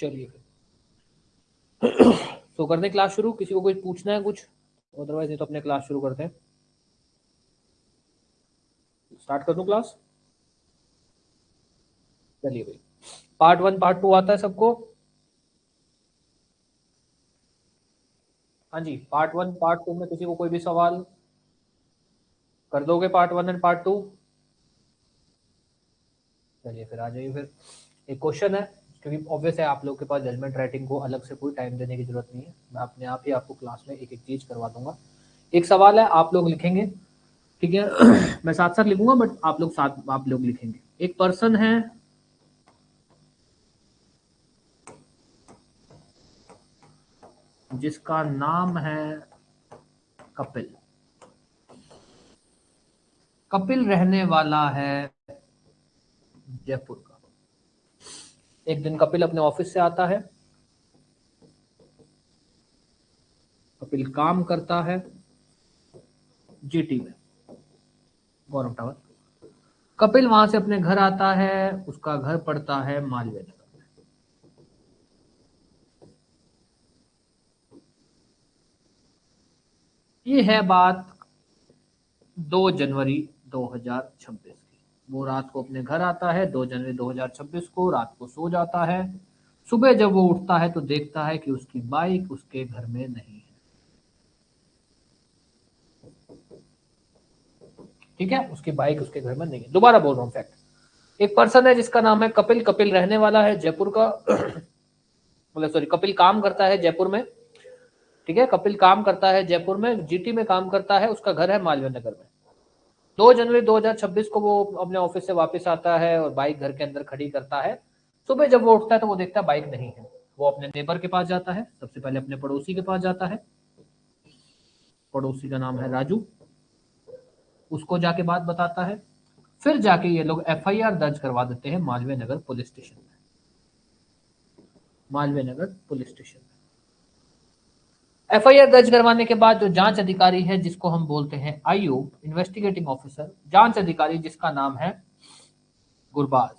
चलिए तो करते हैं क्लास शुरू। किसी को कुछ पूछना है कुछ, अदरवाइज नहीं तो अपने क्लास शुरू करते हैं। स्टार्ट कर दूं क्लास? चलिए भाई, पार्ट 1 पार्ट 2 आता है सबको? हाँ जी, पार्ट 1 पार्ट 2 में किसी को कोई भी सवाल? कर दोगे पार्ट 1 एंड पार्ट 2? चलिए फिर आ जाइए। फिर एक क्वेश्चन है, क्योंकि ऑब्वियस है आप लोग के पास जजमेंट राइटिंग को अलग से कोई टाइम देने की जरूरत नहीं है, मैं अपने आप ही आपको क्लास में एक एक चीज करवा दूंगा। एक सवाल है, आप लोग लिखेंगे, ठीक है? मैं साथ साथ लिखूंगा बट आप लोग लिखेंगे। एक पर्सन है जिसका नाम है कपिल। कपिल रहने वाला है जयपुर का। एक दिन कपिल अपने ऑफिस से आता है। कपिल काम करता है जीटी में, गौरव टावर। कपिल वहां से अपने घर आता है, उसका घर पड़ता है मालवीय नगर में। ये है बात 2 जनवरी 2026 की। वो रात को अपने घर आता है 2 जनवरी 2026 को, रात को सो जाता है। सुबह जब वो उठता है तो देखता है कि उसकी बाइक उसके घर में नहीं है। ठीक है, उसकी बाइक उसके घर में नहीं है। दोबारा बोल रहा हूँ फैक्ट। एक पर्सन है जिसका नाम है कपिल। कपिल रहने वाला है जयपुर का। मतलब सॉरी, कपिल काम करता है जयपुर में। ठीक है, कपिल काम करता है जयपुर में, जीटी में काम करता है। उसका घर है मालवीय नगर में। 2 जनवरी 2026 को वो अपने ऑफिस से वापस आता है और बाइक घर के अंदर खड़ी करता है। सुबह जब वो उठता है तो वो देखता है बाइक नहीं है। वो अपने नेबर के पास जाता है, सबसे पहले अपने पड़ोसी के पास जाता है। पड़ोसी का नाम है राजू। उसको जाके बात बताता है। फिर जाके ये लोग एफआईआर दर्ज करवा देते हैं मालवीय नगर पुलिस स्टेशन में। मालवीय नगर पुलिस स्टेशन में एफआईआर दर्ज करवाने के बाद जो जांच अधिकारी है, जिसको हम बोलते हैं आईओ, इन्वेस्टिगेटिंग ऑफिसर, जांच अधिकारी, जिसका नाम है गुरबाज।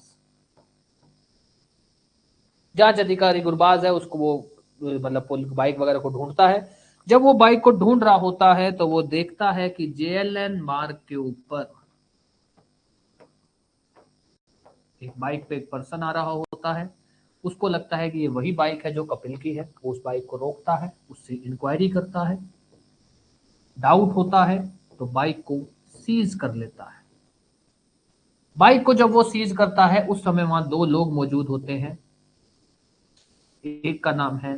जांच अधिकारी गुरबाज है, उसको वो मतलब बाइक वगैरह को ढूंढता है। जब वो बाइक को ढूंढ रहा होता है तो वो देखता है कि जेएलएन मार्ग के ऊपर एक बाइक पे एक पर्सन आ रहा होता है। उसको लगता है कि ये वही बाइक है जो कपिल की है। वो उस बाइक को रोकता है, उससे इंक्वायरी करता है। डाउट होता है तो बाइक को सीज कर लेता है। बाइक को जब वो सीज करता है उस समय वहां 2 लोग मौजूद होते हैं। एक का नाम है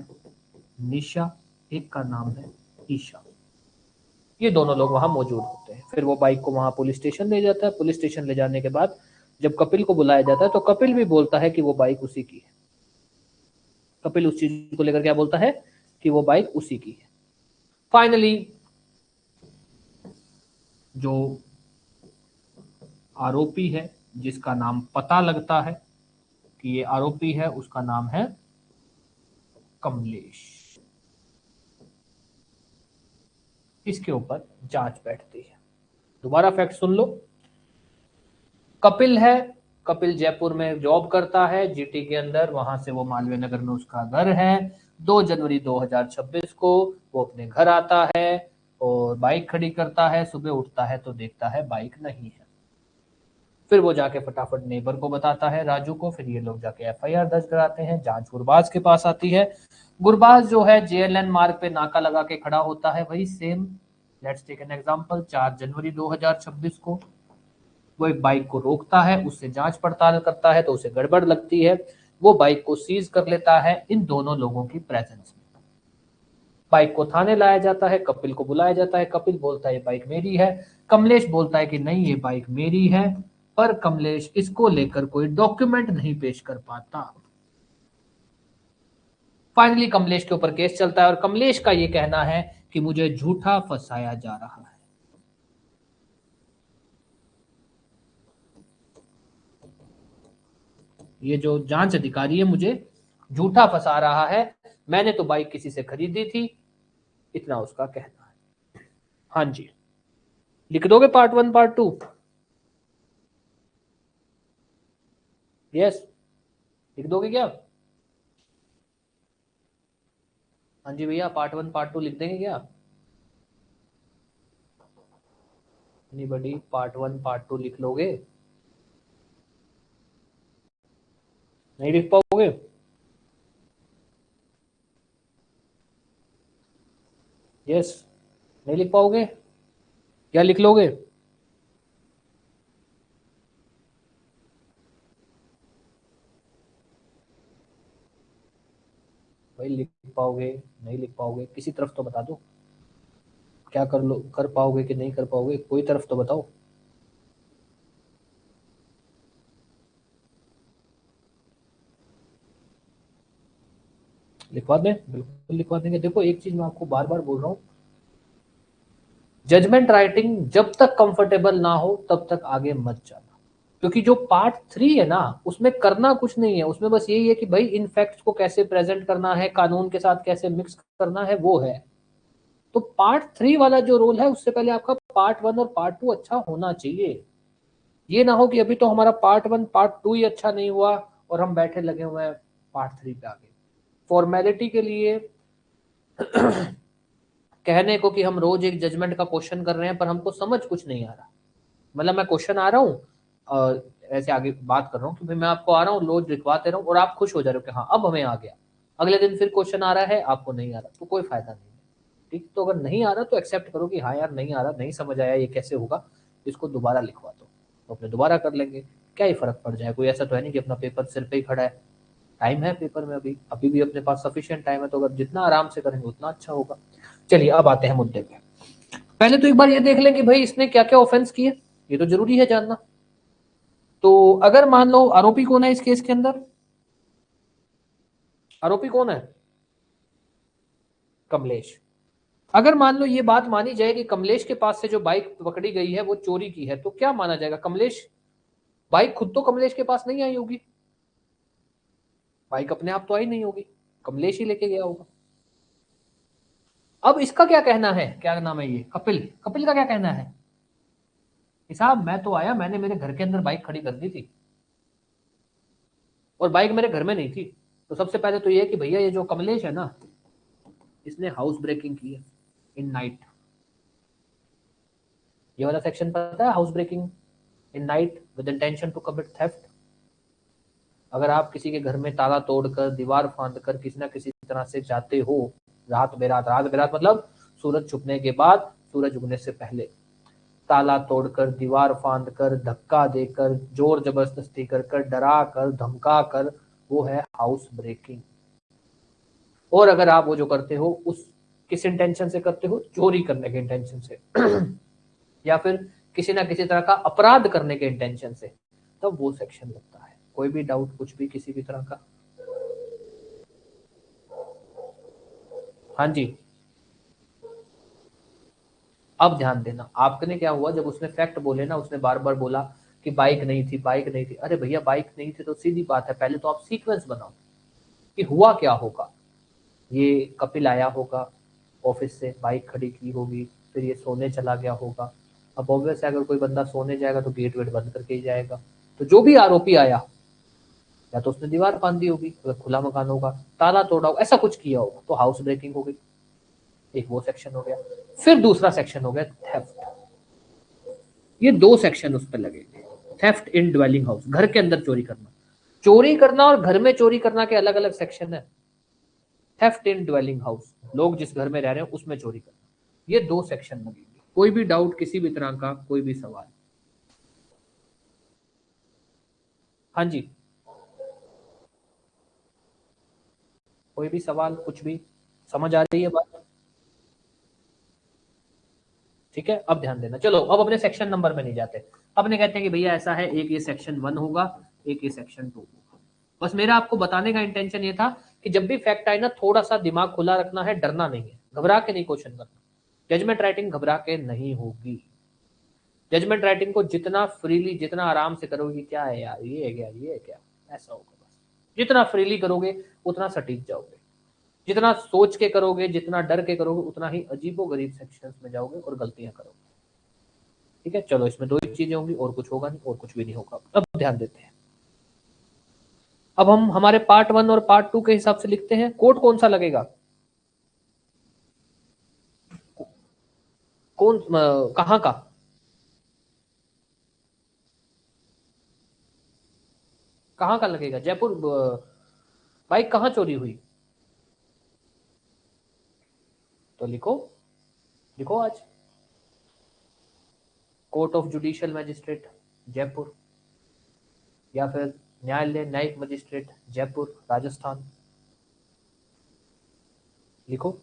निशा, एक का नाम है ईशा। ये दोनों लोग वहां मौजूद होते हैं। फिर वो बाइक को वहां पुलिस स्टेशन ले जाता है। पुलिस स्टेशन ले जाने के बाद जब कपिल को बुलाया जाता है तो कपिल भी बोलता है कि वो बाइक उसी की है। कपिल उस चीज को लेकर क्या बोलता है कि वो बाइक उसी की है। फाइनली जो आरोपी है, जिसका नाम पता लगता है कि ये आरोपी है, उसका नाम है कमलेश। इसके ऊपर जांच बैठती है। दोबारा फैक्ट सुन लो। कपिल है, कपिल जयपुर में जॉब करता है जीटी के अंदर, वहां से वो मालवीय नगर में उसका घर है। 2 जनवरी 2026 को वो अपने घर आता है और बाइक खड़ी करता है। सुबह उठता है तो देखता है बाइक नहीं है। फिर वो जाके फटाफट नेबर को बताता है, राजू को। फिर ये लोग जाके एफआईआर दर्ज कराते हैं। जांच गुरबाज के पास आती है। गुरबाज जो है जेएलएन मार्ग पे नाका लगा के खड़ा होता है, वही same. Let's take an example. 4 जनवरी 2026 को वो एक बाइक को रोकता है, उससे जांच पड़ताल करता है तो उसे गड़बड़ लगती है। वो बाइक को सीज कर लेता है इन दोनों लोगों की प्रेजेंस में। बाइक को थाने लाया जाता है, कपिल को बुलाया जाता है। कपिल बोलता है ये बाइक मेरी है। कमलेश बोलता है कि नहीं, ये बाइक मेरी है। पर कमलेश इसको लेकर कोई डॉक्यूमेंट नहीं पेश कर पाता। फाइनली कमलेश के ऊपर केस चलता है और कमलेश का ये कहना है कि मुझे झूठा फंसाया जा रहा है। ये जो जांच अधिकारी है मुझे झूठा फंसा रहा है, मैंने तो बाइक किसी से खरीदी थी। इतना उसका कहना है। हाँ जी, लिख दोगे पार्ट 1 पार्ट 2? यस, लिख दोगे क्या? हाँ जी भैया, पार्ट 1 पार्ट 2 लिख देंगे क्या? एनीबॉडी पार्ट 1 पार्ट 2 लिख लोगे? नहीं लिख पाओगे? यस, नहीं लिख पाओगे? क्या लिख लोगे? भाई लिख पाओगे नहीं लिख पाओगे? किसी तरफ तो बता दो, क्या कर लो, कर पाओगे कि नहीं कर पाओगे, कोई तरफ तो बताओ। लिखवा दें, बिल्कुल लिखवा देंगे। देखो एक चीज मैं आपको बार बार बोल रहा हूँ, जजमेंट राइटिंग जब तक कंफर्टेबल ना हो तब तक आगे मत जाना, क्योंकि जो पार्ट 3 है ना, उसमें करना कुछ नहीं है, उसमें बस यही है कि भाई इन फैक्ट्स को कैसे प्रेजेंट करना है, कानून के साथ कैसे मिक्स करना है, वो है। तो पार्ट 3 वाला जो रोल है, उससे पहले आपका पार्ट 1 और पार्ट 2 अच्छा होना चाहिए। ये ना हो कि अभी तो हमारा पार्ट 1 पार्ट 2 ही अच्छा नहीं हुआ और हम बैठे लगे हुए हैं पार्ट 3 पे आगे। फॉर्मेलिटी के लिए कहने को कि हम रोज एक जजमेंट का क्वेश्चन कर रहे हैं, पर हमको समझ कुछ नहीं आ रहा। मतलब मैं क्वेश्चन आ रहा हूँ और ऐसे आगे बात कर रहा हूँ कि भाई मैं आपको आ रहा हूँ रोज लिखवाते रहा हूँ और आप खुश हो जा रहे हो कि हाँ अब हमें आ गया। अगले दिन फिर क्वेश्चन आ रहा है, आपको नहीं आ रहा, तो कोई फायदा नहीं है। ठीक, तो अगर नहीं आ रहा तो एक्सेप्ट करो कि हाँ यार नहीं आ रहा, नहीं समझ आया, ये कैसे होगा, इसको दोबारा लिखवा दो, तो अपने दोबारा कर लेंगे। क्या ही फर्क पड़ जाए, कोई ऐसा तो है नहीं कि अपना पेपर सिर पे ही खड़ा है। टाइम है पेपर में, अभी अभी भी अपने पास सफिशिएंट टाइम है, तो अगर जितना आराम से करेंगे उतना अच्छा होगा। चलिए अब आते हैं मुद्दे पे। पहले तो एक बार ये देख लें कि भाई इसने क्या क्या ऑफेंस किए, ये तो जरूरी है जानना। तो अगर मान लो आरोपी कौन है इस केस के अंदर, आरोपी कौन है? कमलेश। अगर मान लो ये बात मानी जाए कि कमलेश के पास से जो बाइक पकड़ी गई है वो चोरी की है, तो क्या माना जाएगा? कमलेश, बाइक खुद तो कमलेश के पास नहीं आई होगी, बाइक अपने आप तो आई नहीं होगी, कमलेश ही लेके गया होगा। अब इसका क्या कहना है, क्या नाम है ये, कपिल, कपिल का क्या कहना है कि साहब मैं तो आया, मैंने मेरे घर के अंदर बाइक खड़ी कर दी थी और बाइक मेरे घर में नहीं थी। तो सबसे पहले तो ये कि भैया ये जो कमलेश है ना, इसने हाउस ब्रेकिंग की है इन नाइट। ये वाला सेक्शन पता है, house breaking in night with intention to commit theft. अगर आप किसी के घर में ताला तोड़कर, दीवार फांद कर किसी ना किसी तरह से जाते हो, रात बेरात, रात बेरात मतलब सूरज छुपने के बाद, सूरज उगने से पहले, ताला तोड़कर, दीवार फांद कर, धक्का देकर, जोर जबरदस्ती कर, डरा कर, धमका कर, वो है हाउस ब्रेकिंग। और अगर आप वो जो करते हो उस किस इंटेंशन से करते हो, चोरी करने के इंटेंशन से या फिर किसी ना किसी तरह का अपराध करने के इंटेंशन से, तब वो सेक्शन लगता है। कोई भी डाउट, कुछ भी, किसी भी तरह का? हाँ जी। अब ध्यान देना, आपने क्या हुआ जब उसने फैक्ट बोले ना, उसने बार बार बोला कि बाइक नहीं थी, बाइक नहीं थी। अरे भैया बाइक नहीं थी तो सीधी बात है, पहले तो आप सीक्वेंस बनाओ कि हुआ क्या होगा। ये कपिल आया होगा ऑफिस से, बाइक खड़ी की होगी, फिर ये सोने चला गया होगा। अब ऑब्वियस है अगर कोई बंदा सोने जाएगा तो गेट वेट बंद करके ही जाएगा। तो जो भी आरोपी आया, या तो उसने दीवार बांध दी होगी अगर खुला मकान होगा, ताला तोड़ा होगा, ऐसा कुछ किया होगा, तो हाउस ब्रेकिंग हो गई। एक वो सेक्शन हो गया। फिर दूसरा सेक्शन हो गया थेफ्ट। ये दो सेक्शन उस पर लगेंगे। थेफ्ट इन ड्वेलिंग हाउस, घर के अंदर चोरी करना। चोरी करना और घर में चोरी करना के अलग अलग सेक्शन है। थेफ्ट इन ड्वेलिंग हाउस, लोग जिस घर में रह रहे हैं उसमें चोरी करना, ये दो सेक्शन लगेंगे। कोई भी डाउट, किसी भी तरह का कोई भी सवाल? हाँ जी, कोई भी सवाल, कुछ भी समझ आ रही है बात? ठीक है, अब ध्यान देना। चलो अब अपने सेक्शन नंबर में नहीं जाते, अपने कहते हैं कि भैया ऐसा है, एक ये सेक्शन 1 होगा, एक ये सेक्शन 2 होगा। बस मेरा आपको बताने का इंटेंशन ये था कि जब भी फैक्ट आए ना, थोड़ा सा दिमाग खुला रखना है, डरना नहीं है, घबरा के नहीं क्वेश्चन करना। जजमेंट राइटिंग घबरा के नहीं होगी। जजमेंट राइटिंग को जितना फ्रीली, जितना आराम से करोगे, क्या है यार, ये है क्या, ये है क्या, ऐसा होगा। बस जितना फ्रीली करोगे उतना सटीक जाओगे, जितना सोच के करोगे, जितना डर के करोगे, उतना ही अजीबो गरीब सेक्शंस में जाओगे और गलतियां करोगे। ठीक है, चलो इसमें दो ही चीजें होंगी और कुछ होगा नहीं, और कुछ भी नहीं होगा। अब ध्यान देते हैं। अब हम हमारे पार्ट 1 और पार्ट 2 के हिसाब से लिखते हैं। कोड कौन सा लगेगा? कौन कहाँ का? कहाँ का लगेगा? जयपुर बाइक कहाँ चोरी हुई? तो लिखो, लिखो आज, court of judicial magistrate Jaipur, या फिर न्यायालय न्यायिक मजिस्ट्रेट जयपुर राजस्थान, लिखो।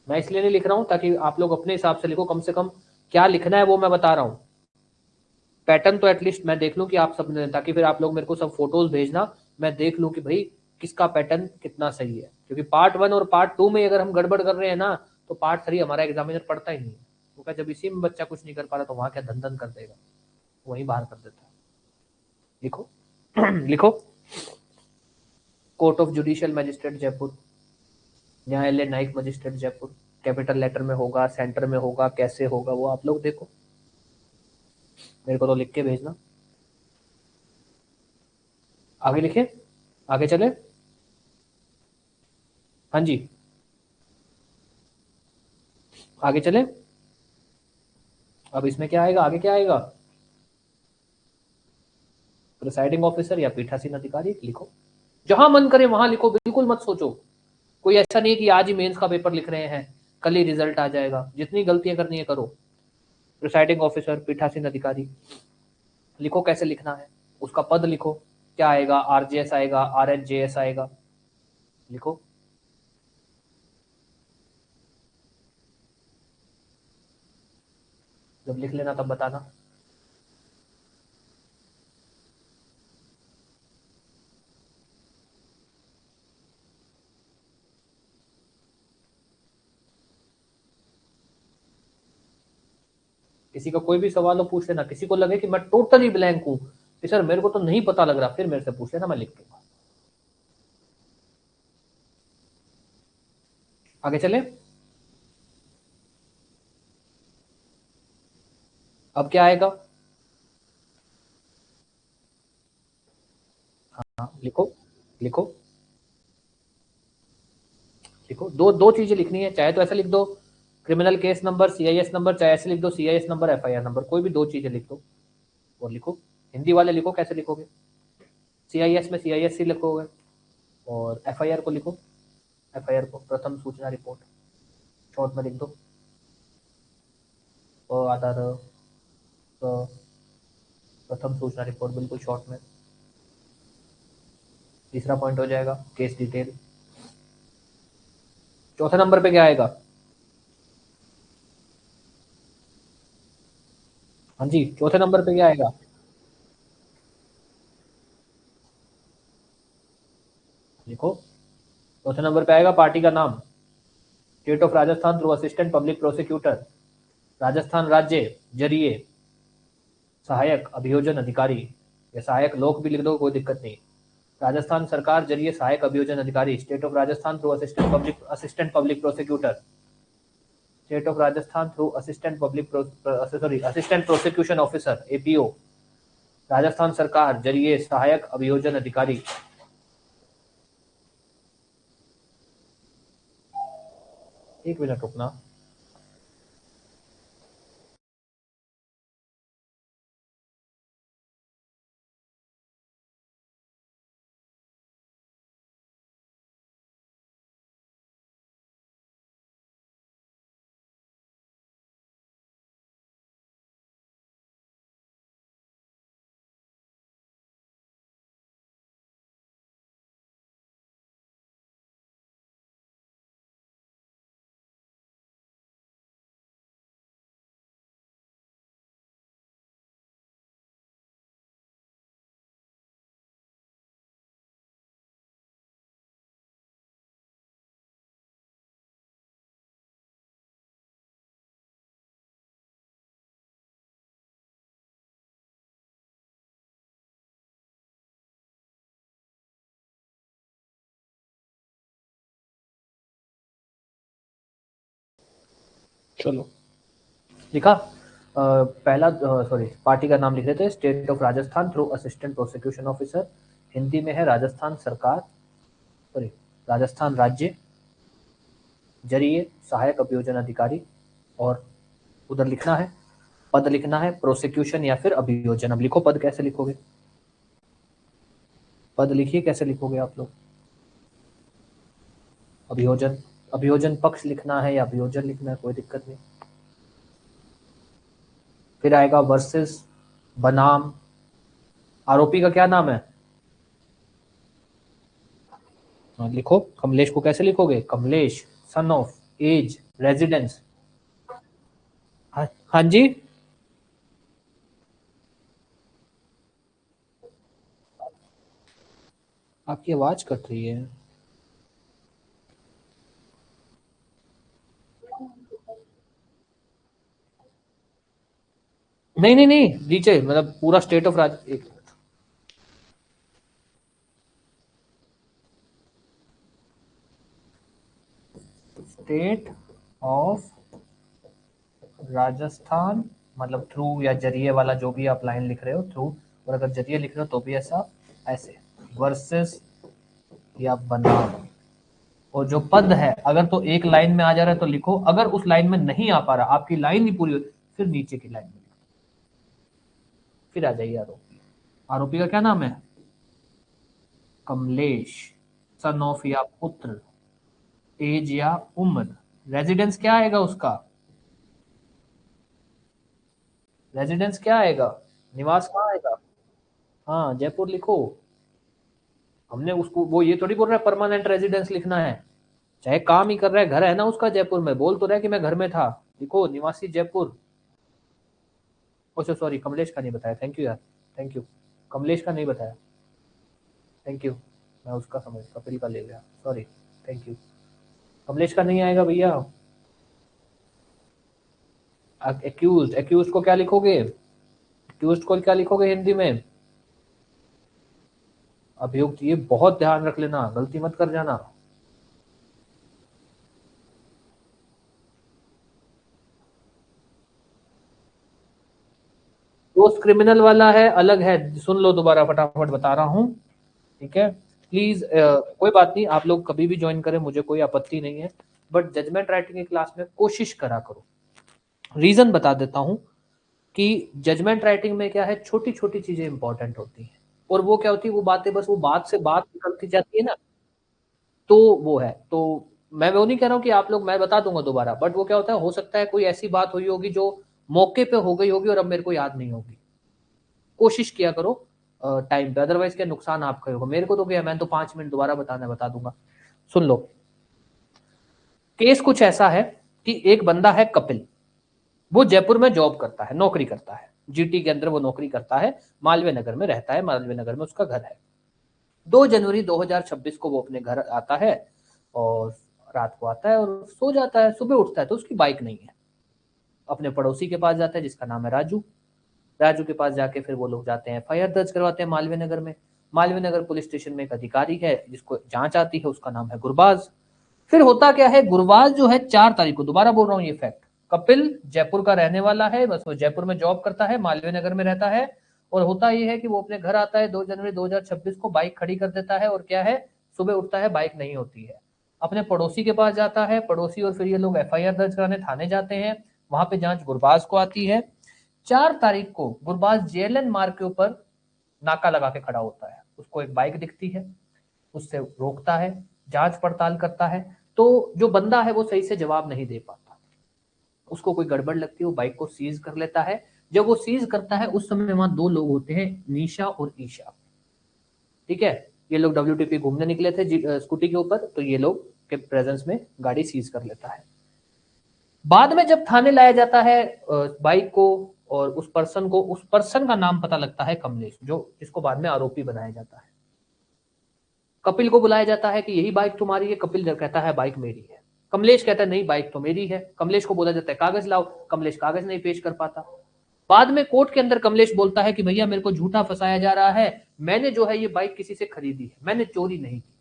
मैं इसलिए नहीं लिख रहा हूं ताकि आप लोग अपने हिसाब से लिखो, कम से कम क्या लिखना है वो मैं बता रहा हूं। पैटर्न तो एटलीस्ट मैं देख लूं कि आप सब ने, ताकि फिर आप लोग मेरे को सब फोटोज भेजना, मैं देख लूं कि भाई किसका पैटर्न कितना सही है। क्योंकि पार्ट 1 और पार्ट 2 में अगर हम गड़बड़ कर रहे हैं ना, तो पार्ट 3 हमारा एग्जामिनर पढ़ता ही नहीं है। वो क्या, जब इसी में बच्चा कुछ नहीं कर पा रहा तो वहां क्या धन धन कर देगा, वहीं बाहर कर देता है। लिखो लिखो, court of judicial magistrate Jaipur, न्यायालय न्यायिक मजिस्ट्रेट जयपुर। कैपिटल लेटर में होगा, सेंटर में होगा, कैसे होगा वो आप लोग देखो, मेरे को तो लिख के भेजना। आगे लिखे, आगे चले। हाँ जी, आगे चले। अब इसमें क्या आएगा, आगे क्या आएगा? प्रिसाइडिंग ऑफिसर या पीठासीन अधिकारी, लिखो। जहां मन करे वहां लिखो, बिल्कुल मत सोचो। कोई ऐसा नहीं है कि आज ही मेंस का पेपर लिख रहे हैं कल ही रिजल्ट आ जाएगा। जितनी गलतियां करनी है करो। प्रिसाइडिंग ऑफिसर, पीठासीन अधिकारी, लिखो कैसे लिखना है। उसका पद लिखो, क्या आएगा? आरजेएस आएगा, आरएचजेएस आएगा, लिखो। जब लिख लेना तब बताना। किसी का कोई भी सवाल हो पूछ लेना। किसी को लगे कि मैं टोटली ब्लैंक हूं कि सर मेरे को तो नहीं पता लग रहा, फिर मेरे से पूछ लेना, मैं लिख दूंगा। आगे चले। अब क्या आएगा? हाँ लिखो, लिखो, लिखो। दो दो चीजें लिखनी है, चाहे तो ऐसे लिख दो criminal case number CIS number, चाहे ऐसे लिख दो सीआईएस नंबर एफआईआर नंबर, कोई भी दो चीजें लिख दो और लिखो। हिंदी वाले लिखो, कैसे लिखोगे? सीआईएस में सीआईएससी लिखोगे और एफआईआर को लिखो, एफआईआर को प्रथम सूचना रिपोर्ट शॉर्ट में लिख दो। आधार प्रथम सूचना रिपोर्ट बिल्कुल शॉर्ट में। तीसरा पॉइंट हो जाएगा केस डिटेल। चौथे नंबर पे क्या आएगा? हाँ जी, चौथे नंबर पे क्या आएगा? लिखो। चौथे नंबर पे आएगा पार्टी का नाम, state of Rajasthan through assistant public prosecutor, Rajasthan राज्य जरिए सहायक अभियोजन अधिकारी, या सहायक लोक भी लिख दो, कोई दिक्कत नहीं। राजस्थान सरकार जरिए सहायक अभियोजन अधिकारी, state of Rajasthan through assistant public prosecutor, state of Rajasthan through assistant prosecution officer APO, Rajasthan सरकार जरिए सहायक अभियोजन अधिकारी। एक मिनट रुकना। चलो, लिखा। पहला सॉरी, पार्टी का नाम लिख रहे थे state of Rajasthan through assistant prosecution officer, Hindi में है राजस्थान सरकार, सॉरी राजस्थान राज्य जरिए, सहायक अभियोजन अधिकारी, और उधर लिखना है पद, लिखना है प्रोसिक्यूशन या फिर अभियोजन। अब लिखो पद कैसे लिखोगे, पद लिखिए कैसे लिखोगे आप लोग। अभियोजन, अभियोजन पक्ष लिखना है या अभियोजन लिखना है, कोई दिक्कत नहीं। फिर आएगा वर्सेस बनाम, आरोपी का क्या नाम है, लिखो कमलेश को कैसे लिखोगे, Kamlesh son of, age, residence. हाँ जी, आपकी आवाज कट रही है। नहीं नहीं नहीं, नीचे मतलब पूरा स्टेट ऑफ राज, एक स्टेट ऑफ राजस्थान, मतलब थ्रू या जरिए वाला जो भी आप लाइन लिख रहे हो थ्रू, और अगर जरिए लिख रहे हो तो भी ऐसा, ऐसे वर्सेस या बनाम। और जो पद है अगर तो एक लाइन में आ जा रहा है तो लिखो, अगर उस लाइन में नहीं आ पा रहा, आपकी लाइन नहीं पूरी हो, फिर नीचे की लाइन में लिखो। फिर आ जाइए आरोपी, आरोपी का क्या नाम है, कमलेश सन ऑफ या पुत्र, एज या उम्र, रेजिडेंस क्या आएगा उसका, रेजिडेंस क्या आएगा, निवास कहाँ आएगा, हाँ जयपुर लिखो। हमने उसको वो ये थोड़ी बोल रहा है परमानेंट रेजिडेंस लिखना है, चाहे काम ही कर रहा है, घर है ना उसका जयपुर में, बोल तो रहा है कि मैं घर में था, लिखो निवासी जयपुर। अच्छा सॉरी, कमलेश का नहीं बताया, थैंक यू यार, थैंक यू, कमलेश का नहीं बताया, थैंक यू, मैं उसका समझ कपिल का ले गया, सॉरी, थैंक यू। कमलेश का नहीं आएगा भैया। एक्यूज, एक्यूज को क्या लिखोगे, एक्यूज को क्या लिखोगे हिंदी में, अभियुक्त, ये बहुत ध्यान रख लेना, गलती मत कर जाना। दोस्त क्रिमिनल वाला है, अलग है, सुन लो दोबारा फटाफट बता रहा हूँ, ठीक है। प्लीज कोई बात नहीं, आप लोग कभी भी ज्वाइन करें, मुझे कोई आपत्ति नहीं है, बट जजमेंट राइटिंग की क्लास में कोशिश करा करो। रीजन बता देता हूं कि जजमेंट राइटिंग में क्या है, छोटी छोटी चीजें इंपॉर्टेंट होती हैं, और वो क्या होती है, वो बातें बस वो बात से बात निकलती जाती है ना, तो वो है, तो मैं वो नहीं कह रहा हूँ कि आप लोग, मैं बता दूंगा दोबारा, बट वो क्या होता है, हो सकता है कोई ऐसी बात हुई होगी जो मौके पे हो गई होगी और अब मेरे को याद नहीं होगी। कोशिश किया करो टाइम पे, अदरवाइज क्या नुकसान आपका होगा, मेरे को तो क्या, मैं तो 5 मिनट दोबारा बताना बता दूंगा। सुन लो, केस कुछ ऐसा है कि एक बंदा है कपिल, वो जयपुर में जॉब करता है, नौकरी करता है, जीटी के अंदर वो नौकरी करता है, मालवीय नगर में रहता है, मालवीय नगर में उसका घर है। 2 जनवरी 2026 को वो अपने घर आता है, और रात को आता है और सो जाता है, सुबह उठता है तो उसकी बाइक नहीं है। अपने पड़ोसी के पास जाता है जिसका नाम है राजू, राजू के पास जाके फिर वो लोग जाते हैं, एफआईआर दर्ज करवाते हैं मालवीय नगर में। मालवीय नगर पुलिस स्टेशन में एक अधिकारी है जिसको जांच आती है, उसका नाम है गुरबाज। फिर होता क्या है, गुरबाज जो है 4 तारीख को, दोबारा बोल रहा हूँ ये फैक्ट, कपिल जयपुर का रहने वाला है, बस वो जयपुर में जॉब करता है, मालवीय नगर में रहता है, और होता ये है कि वो अपने घर आता है 2 जनवरी 2026 को, बाइक खड़ी कर देता है, और क्या है, सुबह उठता है बाइक नहीं होती है, अपने पड़ोसी के पास जाता है, पड़ोसी और फिर ये लोग एफआईआर दर्ज कराने थाने जाते हैं, वहां पे जांच गुरबाज को आती है। 4 तारीख को गुरबाज जेएलएन मार्ग के ऊपर नाका लगा के खड़ा होता है, उसको एक बाइक दिखती है, उससे रोकता है, जांच पड़ताल करता है, तो जो बंदा है वो सही से जवाब नहीं दे पाता, उसको कोई गड़बड़ लगती है, वो बाइक को सीज कर लेता है। जब वो सीज करता है उस समय वहां 2 लोग होते हैं, निशा और ईशा, ठीक है। ये लोग डब्ल्यूटीपी घूमने निकले थे स्कूटी के ऊपर, तो ये लोग के प्रेजेंस में गाड़ी सीज कर लेता है। बाद में जब थाने लाया जाता है बाइक को और उस पर्सन को, उस पर्सन का नाम पता लगता है कमलेश, जो जिसको बाद में आरोपी बनाया जाता है। कपिल को बुलाया जाता है कि यही बाइक तुम्हारी है, कपिल जब कहता है बाइक मेरी है, कमलेश कहता है नहीं बाइक तो मेरी है, कमलेश को बोला जाता है कागज लाओ, कमलेश कागज नहीं पेश कर पाता। बाद में कोर्ट के अंदर कमलेश बोलता है कि भैया मेरे को झूठा फंसाया जा रहा है, मैंने जो है ये बाइक किसी से खरीदी है, मैंने चोरी नहीं की।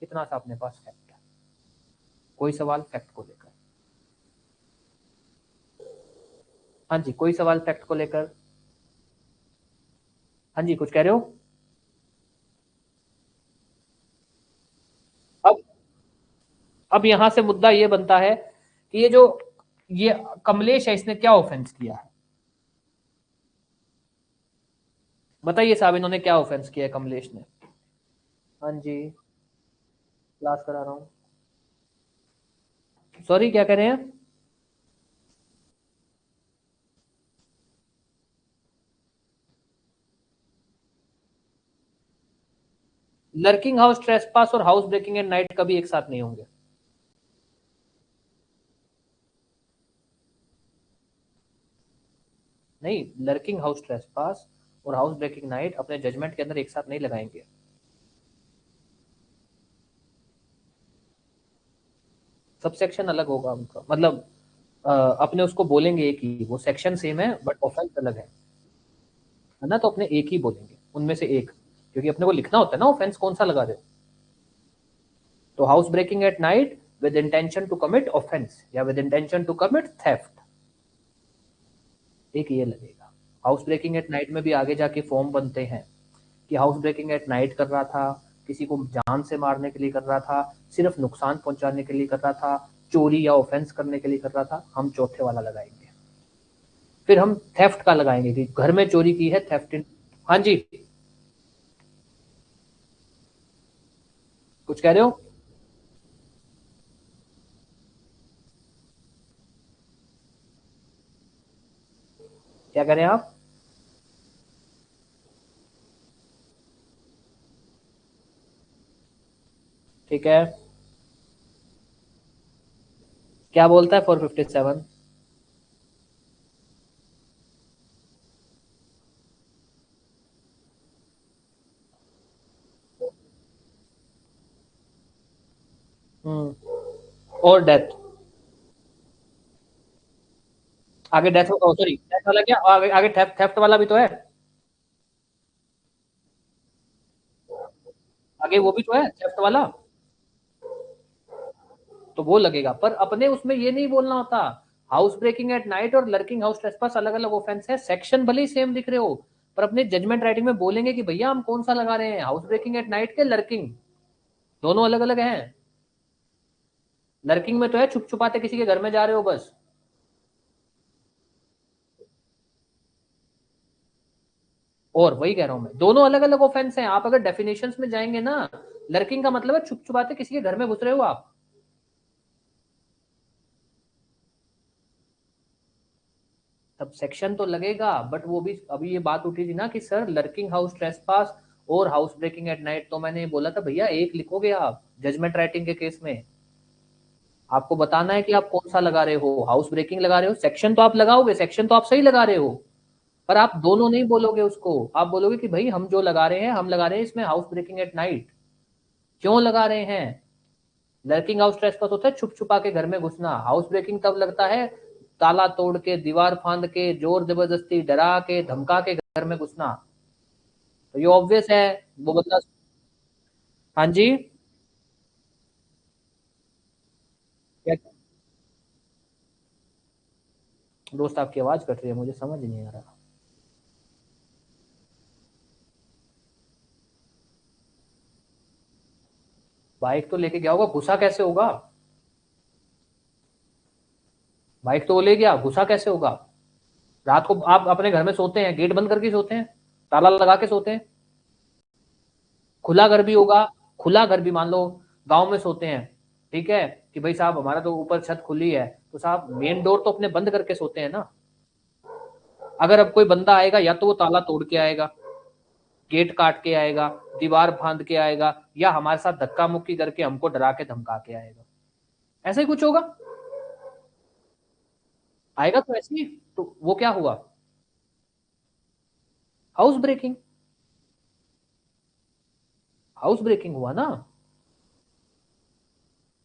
इतना सा अपने पास फैक्ट है, कोई सवाल फैक्ट को लेकर, हाँ जी कोई सवाल फैक्ट को लेकर, हाँ जी कुछ कह रहे हो। अब अब यहां से मुद्दा ये बनता है कि ये कमलेश है, इसने क्या ऑफेंस किया है? बताइए साहब, इन्होंने क्या ऑफेंस किया है कमलेश ने? हाँ जी, क्लास करा रहा हूँ। सॉरी, क्या कह रहे हैं? लर्किंग हाउस ट्रेसपास और हाउस ब्रेकिंग एट नाइट कभी एक साथ नहीं होंगे। नहीं, लर्किंग हाउस ट्रेसपास और हाउस ब्रेकिंग नाइट अपने जजमेंट के अंदर एक साथ नहीं लगाएंगे। सब सेक्शन अलग होगा उनका, मतलब अपने उसको बोलेंगे एक ही, वो सेक्शन सेम है बट ऑफेंस अलग है ना, तो अपने एक ही बोलेंगे उनमें से एक, क्योंकि अपने को लिखना होता है ना ऑफेंस कौन सा लगा रहे हो। तो house breaking at night with intention to commit offence या with intention to commit theft, एक ये लगेगा। हाउस ब्रेकिंग एट नाइट में भी आगे जाके फॉर्म बनते हैं कि हाउस ब्रेकिंग एट नाइट कर रहा था, किसी को जान से मारने के लिए कर रहा था, सिर्फ नुकसान पहुंचाने के लिए कर रहा था, चोरी या ऑफेंस करने के लिए कर रहा था, हम चौथे वाला लगाएंगे। फिर हम थेफ्ट का लगाएंगे कि घर में चोरी की है, थेफ्ट इन। हाँ जी, कुछ कह रहे हो? क्या कह रहे हैं आप? ठीक है, क्या बोलता है 457? और डेथ। आगे डेथ, सॉरी डेथ वाला क्या, आगे आगे थेफ्ट, थेफ्ट वाला भी तो है, आगे वो भी तो है थेफ्ट वाला, तो वो लगेगा। पर अपने उसमें ये नहीं बोलना होता हाउस ब्रेकिंग एट नाइट और लर्किंग हाउस ट्रेसपास अलग अलग ऑफेंस है, सेक्शन भले ही सेम दिख रहे हो, पर अपने जजमेंट राइटिंग में बोलेंगे कि भैया हम कौन सा लगा रहे हैं, हाउस ब्रेकिंग एट नाइट के लर्किंग, दोनों अलग अलग हैं। लर्किंग में तो है छुप छुपाते किसी के घर में जा रहे हो बस। और वही कह रहा हूं मैं, दोनों अलग अलग ऑफेंस हैं। आप अगर डेफिनेशंस में जाएंगे ना, लर्किंग का मतलब है छुप छुपाते किसी के घर में घुस रहे हो आप। सब सेक्शन तो लगेगा, बट वो भी अभी ये बात उठी थी ना कि सर लर्किंग हाउस ट्रेसपास और हाउस ब्रेकिंग एट नाइट, तो मैंने बोला था भैया एक लिखोगे आप जजमेंट राइटिंग के केस में, आपको बताना है कि आप कौन सा लगा रहे हो, हाउस ब्रेकिंग लगा रहे हो, सेक्शन तो आप लगाओगे, सेक्शन तो आप सही लगा रहे हो, पर आप दोनों नहीं बोलोगे उसको, आप बोलोगे कि भाई हम जो लगा रहे हैं, हम लगा रहे हैं इसमें हाउस ब्रेकिंग एट नाइट। क्यों लगा रहे हैं? लर्किंग हाउस ट्रेसपास होता है छुप छुपा के घर में घुसना, हाउस ब्रेकिंग तब लगता है ताला तोड़ के, दीवार फांद के, जोर जबरदस्ती डरा के धमका के घर में घुसना। तो ये ऑब्वियस है, वो बंदा। हाँ जी, क्या? दोस्त आपकी आवाज कट रही है, मुझे समझ नहीं आ रहा। बाइक तो लेके गया होगा, घुसा कैसे होगा? बाइक तो वो ले गया, घुसा कैसे होगा? रात को आप अपने घर में सोते हैं, गेट बंद करके सोते हैं, ताला लगा के सोते हैं? खुला घर भी होगा, खुला घर भी मान लो गांव में सोते हैं, ठीक है, कि भाई साहब हमारा तो ऊपर छत खुली है, तो साहब मेन डोर तो अपने बंद करके सोते हैं ना। अगर अब कोई बंदा आएगा, या तो वो ताला तोड़ के आएगा, गेट काट के आएगा, दीवार फांद के आएगा, या हमारे साथ धक्का मुक्की करके हमको डरा के धमका के आएगा, ऐसा ही कुछ होगा। आएगा तो ऐसे ही, तो वो क्या हुआ? हाउस ब्रेकिंग, हाउस ब्रेकिंग हुआ ना।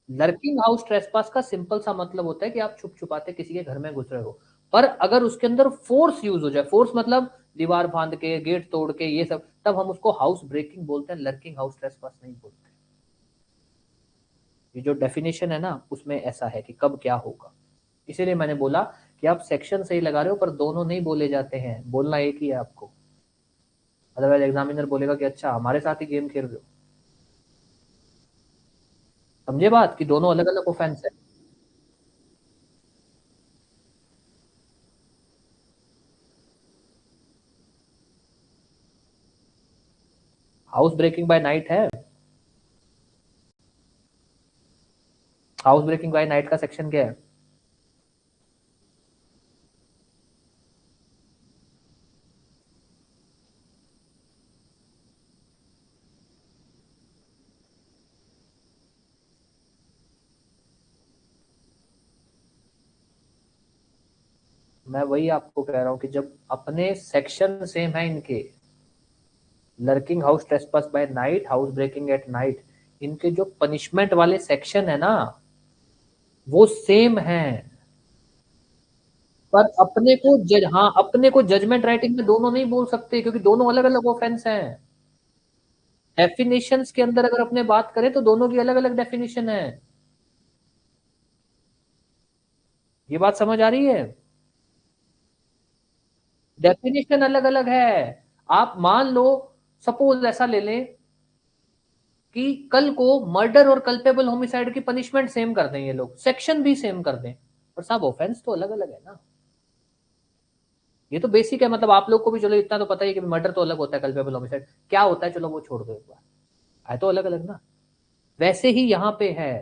लर्किंग हाउस ट्रेसपास का सिंपल सा मतलब होता है कि आप छुप छुपाते किसी के घर में घुस रहे हो, पर अगर उसके अंदर फोर्स यूज हो जाए, फोर्स मतलब दीवार फांद के, गेट तोड़ के, ये सब, तब हम उसको हाउस ब्रेकिंग बोलते हैं, लर्किंग हाउस ट्रेसपास नहीं बोलते। ये जो डेफिनेशन है ना, उसमें ऐसा है कि कब क्या होगा। इसीलिए मैंने बोला कि आप सेक्शन सही लगा रहे हो, पर दोनों नहीं बोले जाते हैं, बोलना एक ही है आपको। अदरवाइज एग्जामिनर बोलेगा कि अच्छा हमारे साथ ही गेम खेल रहे हो। समझे बात कि दोनों अलग अलग ऑफेंस है। हाउस ब्रेकिंग बाय नाइट है। हाउस ब्रेकिंग बाय नाइट का सेक्शन क्या है? मैं वही आपको कह रहा हूं कि जब अपने सेक्शन सेम है इनके, lurking house trespass by night, house breaking at night, इनके जो पनिशमेंट वाले सेक्शन है ना वो सेम है। पर अपने को जज, हाँ अपने को जजमेंट राइटिंग में दोनों नहीं बोल सकते क्योंकि दोनों अलग अलग ऑफेंस हैं। डेफिनेशंस के अंदर अगर अपने बात करें तो दोनों की अलग अलग डेफिनेशन है। ये बात समझ आ रही है? डेफिनेशन अलग अलग है। आप मान लो, सपोज ऐसा ले लें कि कल को मर्डर और कल्पेबल होमिसाइड की पनिशमेंट सेम कर दें, ये लोग सेक्शन भी सेम कर दें, पर साहब ऑफेंस तो अलग अलग है ना। ये तो बेसिक है, मतलब आप लोग को भी चलो इतना तो पता ही है कि मर्डर तो अलग होता है, कल्पेबल होमिसाइड क्या होता है, चलो वो छोड़ दो एक बार, है तो अलग अलग ना। वैसे ही यहाँ पे है,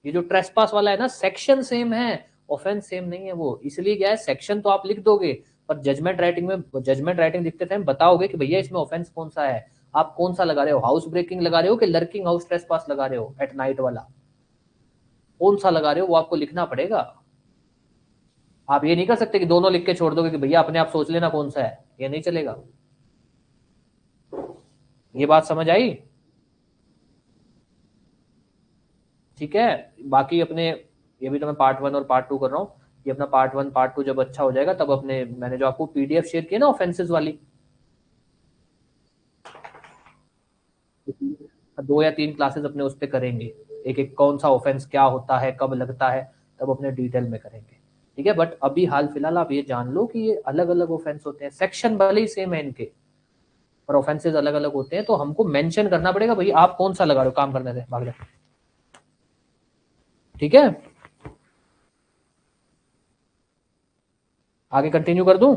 ये जो ट्रेसपास वाला है ना सेक्शन सेम है, ऑफेंस सेम नहीं है। वो इसलिए क्या है, सेक्शन तो आप लिख दोगे पर जजमेंट राइटिंग में, जजमेंट राइटिंग लिखते टाइम बताओगे कि भैया इसमें ऑफेंस कौन सा है, आप कौन सा लगा रहे हो, हाउस ब्रेकिंग लगा रहे हो कि लर्किंग हाउस ट्रेसपास लगा रहे हो एट नाइट वाला, कौन सा लगा रहे हो वो आपको लिखना पड़ेगा। आप ये नहीं कर सकते कि दोनों लिख के छोड़ दोगे कि भैया अपने आप सोच लेना कौन सा है, ये नहीं चलेगा। ये बात समझ आई? ठीक है। बाकी अपने, ये भी तो मैं पार्ट 1 और पार्ट 2 कर रहा हूँ, ये अपना पार्ट 1 पार्ट 2 जब अच्छा हो जाएगा तब अपने, मैंने जो आपको पीडीएफ शेयर की ना ऑफेंसेस वाली, 2 या 3 क्लासेस अपने उस पर करेंगे, एक एक कौन सा ऑफेंस क्या होता है कब लगता है, तब अपने डिटेल में करेंगे। ठीक है, बट अभी हाल फिलहाल आप ये जान लो कि ये अलग अलग ऑफेंस होते हैं, सेक्शन भले ही सेम है इनके पर ऑफेंसेस अलग अलग होते हैं, तो हमको मेंशन करना पड़ेगा भाई आप कौन सा लगा रहे हो, काम करने से भाग जाए। ठीक है, आगे कंटिन्यू कर दूं?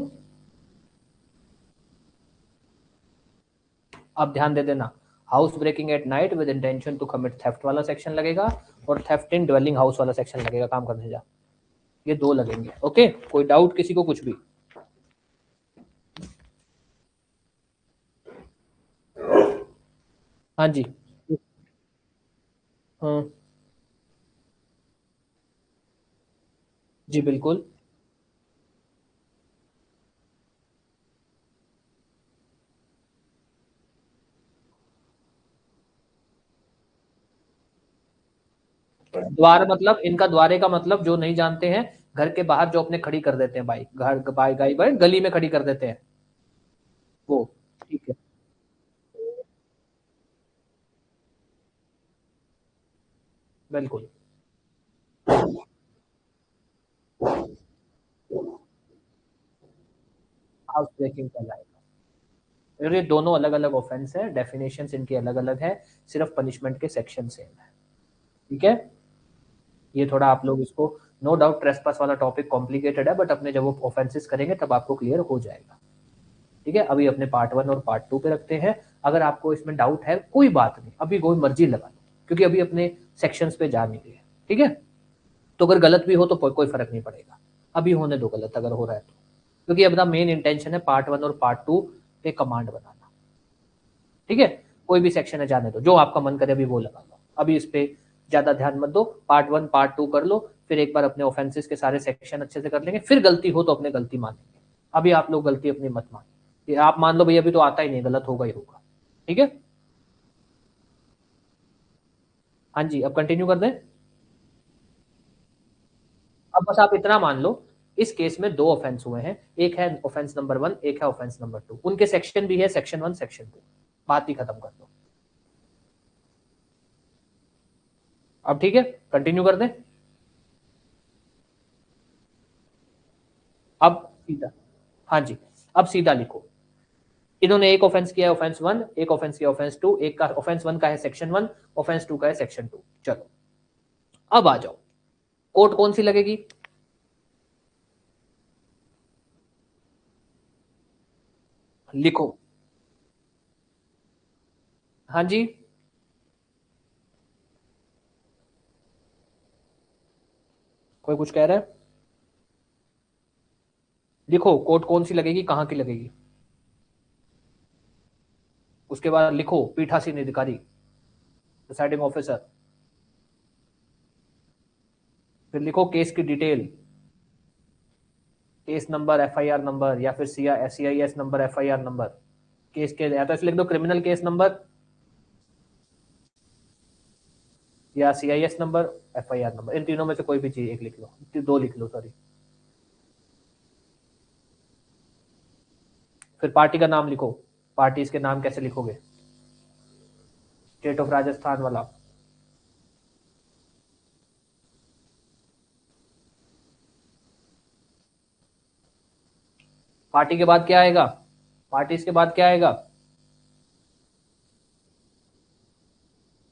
अब ध्यान दे देना, house breaking at night with intention to commit theft वाला सेक्शन लगेगा, और थेफ्ट इन ड्वेलिंग हाउस वाला सेक्शन लगेगा, काम करने जा, ये 2 लगेंगे। ओके, कोई डाउट किसी को कुछ भी? हाँ जी। हाँ जी बिल्कुल। द्वार मतलब, इनका द्वारे का मतलब जो नहीं जानते हैं, घर के बाहर जो अपने खड़ी कर देते हैं बाइक, घर बाइक गाई बाइक गली में खड़ी कर देते हैं वो। ठीक है, बिल्कुल। हाउस ब्रेकिंग कहलाएगा। और ये दोनों अलग अलग ऑफेंस है, डेफिनेशन इनकी अलग अलग है, सिर्फ पनिशमेंट के सेक्शन सेम है। ठीक है, ये थोड़ा आप लोग इसको, नो डाउट ट्रेसपास वाला टॉपिक कॉम्प्लिकेटेड है, बट अपने जब वो ऑफेंसेस करेंगे तब आपको क्लियर हो जाएगा। ठीक है, अभी अपने पार्ट 1 और पार्ट 2 पे रखते हैं। अगर आपको इसमें डाउट है कोई बात नहीं, अभी कोई मर्जी लगा लो, क्योंकि अभी अपने सेक्शंस पे जा नहीं रहे हैं। ठीक है, तो अगर गलत भी हो तो कोई फर्क नहीं पड़ेगा, अभी होने दो गलत अगर हो रहा है तो, क्योंकि अपना मेन इंटेंशन है पार्ट 1 और पार्ट 2 पे कमांड बनाना। ठीक है, कोई भी सेक्शन है जाने दो, जो आपका मन करे अभी वो लगा लो, अभी इस पे ज्यादा ध्यान मत दो, पार्ट 1 पार्ट 2 कर लो, फिर एक बार अपने ऑफेंसेस के सारे सेक्शन अच्छे से कर लेंगे, फिर गलती हो तो अपने गलती मानेंगे। अभी आप लोग गलती अपनी मत मानिए, ये आप मान लो भैया अभी तो आता ही नहीं, गलत होगा ही होगा। ठीक है, हाँ जी, अब कंटिन्यू कर दें। अब बस आप इतना मान लो, इस केस में 2 ऑफेंस हुए हैं, एक है ऑफेंस नंबर 1, एक है ऑफेंस नंबर 2, उनके सेक्शन भी है सेक्शन 1 सेक्शन 2, बात ही खत्म कर दो। अब ठीक है, कंटिन्यू कर दें। अब सीधा, हाँ जी, अब सीधा लिखो, इन्होंने एक ऑफेंस किया है ऑफेंस 1, एक ऑफेंस किया ऑफेंस 2, एक का ऑफेंस 1 का है सेक्शन 1, ऑफेंस 2 का है सेक्शन 2, चलो अब आ जाओ, कोट कौन सी लगेगी? लिखो। हाँ जी, कोई कुछ कह रहा है? लिखो कोट कौन सी लगेगी, कहाँ की लगेगी। उसके बाद लिखो पीठासीन अधिकारी, डिसाइडिंग ऑफिसर। फिर लिखो केस की detail, case number, FIR number, या फिर CIS number, FIR number. Case के या तो ऐसे लिख दो क्रिमिनल केस नंबर, या सीआईएस नंबर, एफआईआर नंबर, इन तीनों में से कोई भी चीज एक लिख लो, दो लिख लो सॉरी। फिर पार्टी का नाम लिखो। पार्टी इसके नाम कैसे लिखोगे? स्टेट ऑफ राजस्थान वाला। पार्टी के बाद क्या आएगा? पार्टी के बाद क्या आएगा?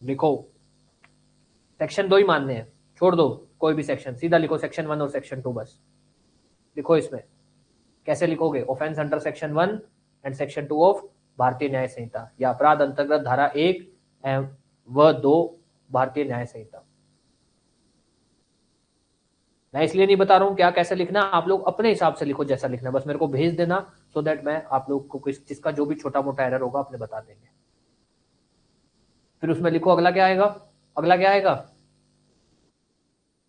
लिखो। सेक्शन दो ही मानने हैं, छोड़ दो कोई भी सेक्शन, सीधा लिखो सेक्शन वन और सेक्शन टू बस। लिखो इसमें। कैसे लिखोगे? Offence under section one and section two of भारतीय न्याय संहिता, या अपराध अंतर्गत धारा एक व दो भारतीय न्याय संहिता। मैं इसलिए नहीं बता रहा हूं क्या कैसे लिखना, आप लोग अपने हिसाब से लिखो, जैसा लिखना बस मेरे को भेज देना, सो दैट मैं आप लोग को किस चीज का जो भी छोटा मोटा एरर होगा अपने बता देंगे। फिर उसमें लिखो अगला क्या आएगा। अगला क्या आएगा?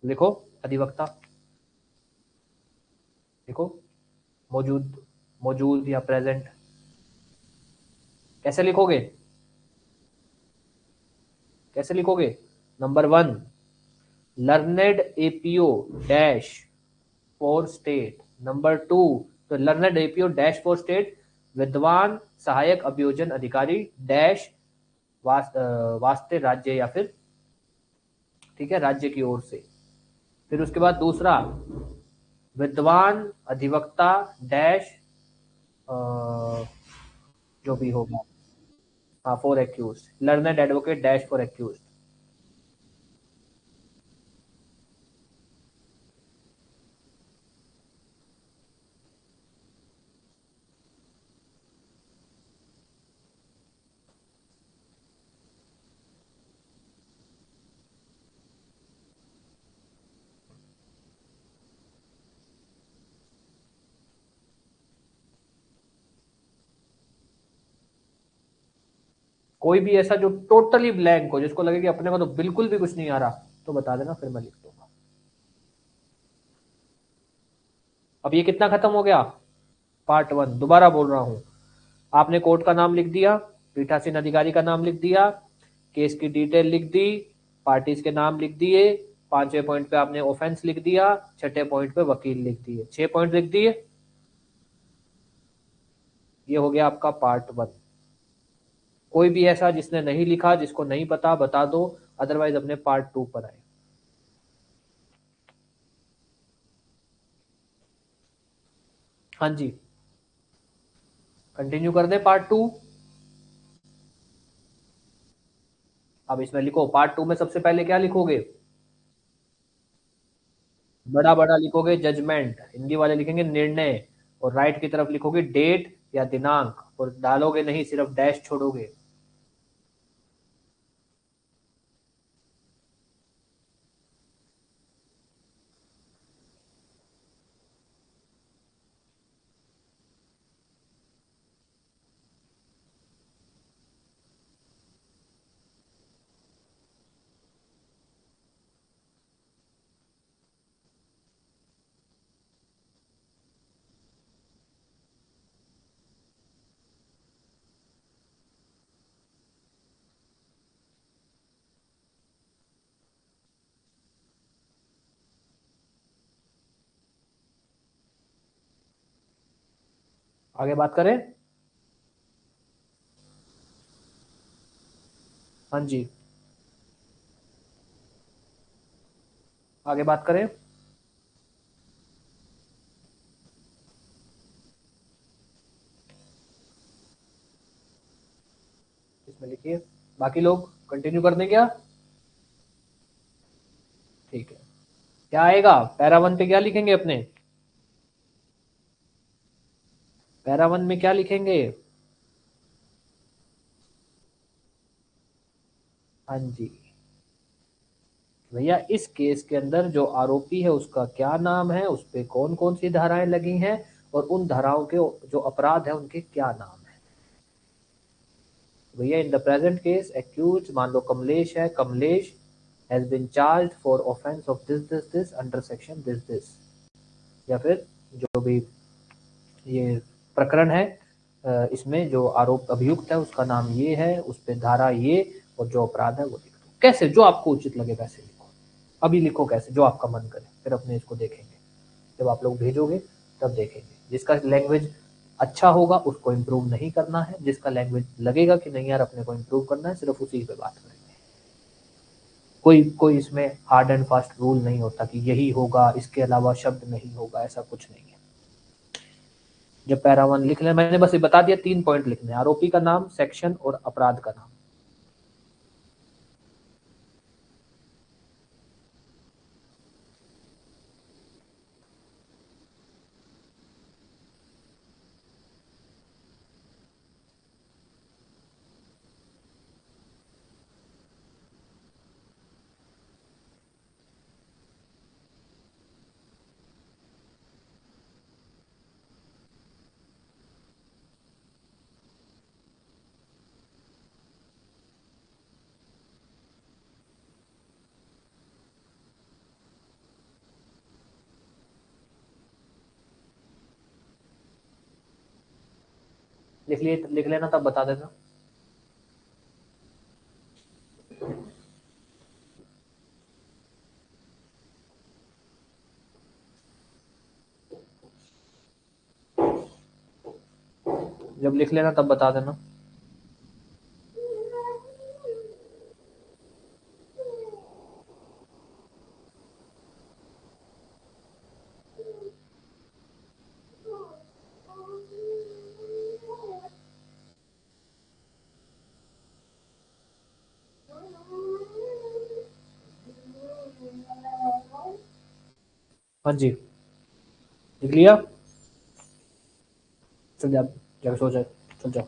लिखो अधिवक्ता। लिखो मौजूद, मौजूद या प्रेजेंट। कैसे लिखोगे? कैसे लिखोगे? Number one, learned APO dash for state. Number two, तो learned APO dash for state, विद्वान सहायक अभियोजन अधिकारी डैश वास्ते राज्य, या फिर ठीक है राज्य की ओर से। फिर उसके बाद दूसरा, विद्वान अधिवक्ता डैश जो भी होगा, हाँ for accused, learned advocate dash for accused. कोई भी ऐसा जो टोटली ब्लैंक हो, जिसको लगे कि अपने को तो बिल्कुल भी कुछ नहीं आ रहा, तो बता देना, फिर मैं लिख दूंगा। अब ये कितना खत्म हो गया? Part one. दोबारा बोल रहा हूं, आपने कोर्ट का नाम लिख दिया, पीठासीन अधिकारी का नाम लिख दिया, केस की डिटेल लिख दी, पार्टीज के नाम लिख दिए, पांचवें पॉइंट पे आपने ऑफेंस लिख दिया, छठे पॉइंट पे वकील लिख दिए, 6 पॉइंट लिख दिए। ये हो गया आपका पार्ट वन। कोई भी ऐसा जिसने नहीं लिखा, जिसको नहीं पता, बता दो, अदरवाइज अपने पार्ट टू पर आए। हाँ जी, कंटिन्यू कर दे पार्ट टू। अब इसमें लिखो पार्ट टू में सबसे पहले क्या लिखोगे? बड़ा बड़ा लिखोगे जजमेंट, हिंदी वाले लिखेंगे निर्णय, और राइट की तरफ लिखोगे डेट या दिनांक, और डालोगे नहीं, सिर्फ डैश छोड़ोगे। आगे बात करें? हाँ जी, आगे बात करें। इसमें लिखिए, बाकी लोग कंटिन्यू कर दें क्या? ठीक है, क्या आएगा पैरा 1 पे, क्या लिखेंगे अपने पैरा 1 में क्या लिखेंगे? हाँ जी भैया, इस केस के अंदर जो आरोपी है उसका क्या नाम है, उस पे कौन कौन सी धाराएं लगी हैं, और उन धाराओं के जो अपराध है उनके क्या नाम है। भैया in the present case accused मान लो कमलेश है, Kamlesh has been charged for offence of this this this under section this this, या फिर जो भी ये प्रकरण है इसमें जो आरोप अभियुक्त है उसका नाम ये है, उस पे धारा ये, और जो अपराध है वो लिख दो। कैसे जो आपको उचित लगे वैसे लिखो, अभी लिखो कैसे जो आपका मन करे, फिर अपने इसको देखेंगे जब आप लोग भेजोगे तब देखेंगे। जिसका लैंग्वेज अच्छा होगा उसको इम्प्रूव नहीं करना है, जिसका लैंग्वेज लगेगा कि नहीं यार अपने को इम्प्रूव करना है, सिर्फ उसी पे बात करेंगे। कोई कोई इसमें हार्ड एंड फास्ट रूल नहीं होता कि यही होगा इसके अलावा शब्द नहीं होगा, ऐसा कुछ नहीं है। जब पैरा 1 लिख लें, मैंने बस ये बता दिया 3 पॉइंट लिखने, आरोपी का नाम, सेक्शन और अपराध का नाम। लिख लेना तब बता देना। जब लिख लेना तब बता देना। हाँ जी लिख लिया, चल जा, जाके सो जाए, चल जाओ।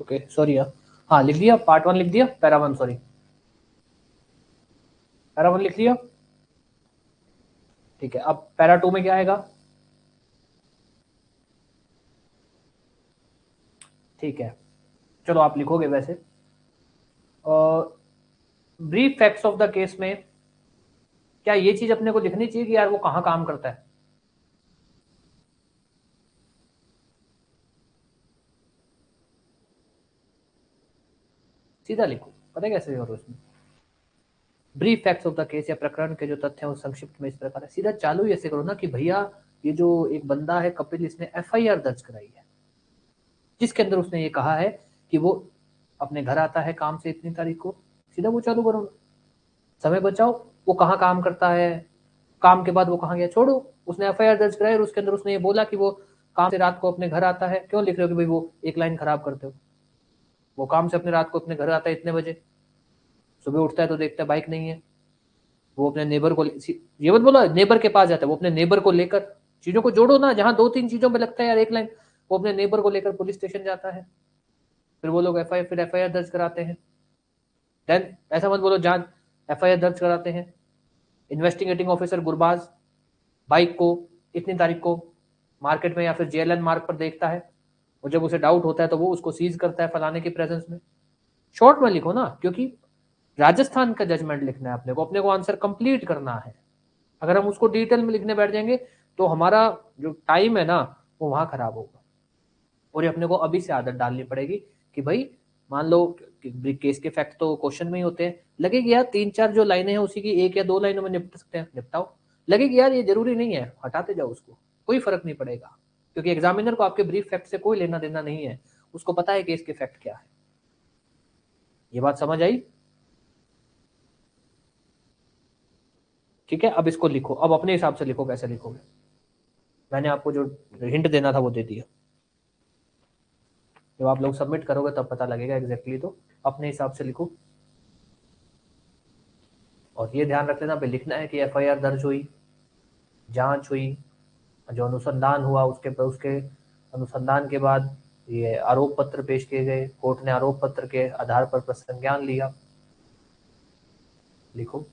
ओके सॉरी यार, हाँ लिख दिया, पार्ट 1 लिख दिया, पैरा 1 सॉरी, पैरा 1 लिख लिया। ठीक है, अब पैरा 2 में क्या आएगा? ठीक है, चलो आप लिखोगे वैसे। Brief facts of the case में क्या ये चीज अपने को लिखनी चाहिए कि यार वो कहाँ काम करता है? सीधा लिखो, पता है कैसे करो इसमें? Brief facts of the case या प्रकरण के जो तथ्य हैं वो संक्षिप्त में इस प्रकार है, सीधा चालू ही ऐसे करो ना कि भैया ये जो एक बंदा है कपिल, इसने एफआईआर दर्ज कराई है, जिसके अंदर उसने ये कहा है कि वो अपने घर आता है काम से इतनी तारीख को, सीधा वो चालू करो, समय बचाओ। वो कहाँ काम करता है, काम के बाद वो कहाँ गया छोड़ो, उसने एफआईआर दर्ज कराई और उसके अंदर उसने ये बोला कि वो काम से रात को अपने घर आता है। क्यों लिख रहे हो कि भाई वो एक लाइन खराब करते हो? वो काम से अपने रात को अपने घर आता है इतने बजे, सुबह उठता है तो देखता है बाइक नहीं है, वो अपने नेबर को, ये मत बोला नेबर के पास जाता है, वो अपने नेबर को लेकर, चीजों को जोड़ो ना, जहां दो तीन चीजों में लगता है यार एक लाइन, वो अपने नेबर को लेकर पुलिस स्टेशन जाता है, फिर वो लोग एफआईआर दर्ज कराते हैं। देन ऐसा मत बोलो जहां एफआईआर दर्ज कराते हैं, इन्वेस्टिगेटिंग ऑफिसर गुरबाज बाइक को इतनी तारीख को मार्केट में या फिर जेएलएन मार्ग पर देखता है, और जब उसे डाउट होता है तो वो उसको सीज करता है फलाने की प्रेजेंस में। शॉर्ट में लिखो ना, क्योंकि राजस्थान का जजमेंट लिखना है अपने को आंसर कंप्लीट करना है। अगर हम उसको डिटेल में लिखने बैठ जाएंगे तो हमारा जो टाइम है ना वो वहां खराब होगा। और ये अपने को अभी से आदत डालनी पड़ेगी कि भाई मान लो केस के फैक्ट तो क्वेश्चन में ही होते हैं, लगेगी यार तीन चार जो लाइनें हैं उसी की एक या दो लाइनों में निपट सकते हैं, निपटाओ। लगेगी यार ये जरूरी नहीं है, हटाते जाओ उसको, कोई फर्क नहीं पड़ेगा, क्योंकि एग्जामिनर को आपके ब्रीफ फैक्ट से कोई लेना देना नहीं है, उसको पता है केस के फैक्ट क्या है। ये बात समझ आई? ठीक है, अब इसको लिखो, अब अपने हिसाब से लिखो, कैसे लिखोगे? मैंने आपको जो हिंट देना था वो दे दिया, जब आप लोग सबमिट करोगे तब पता लगेगा एग्जैक्टली। तो अपने हिसाब से लिखो, और ये ध्यान रख लेना, पे लिखना है कि एफआईआर दर्ज हुई, जांच हुई, जो अनुसंधान हुआ उसके अनुसंधान के बाद ये आरोप पत्र पेश किए गए, कोर्ट ने आरोप पत्र के आधार पर प्रसंज्ञान लिया। लिखो।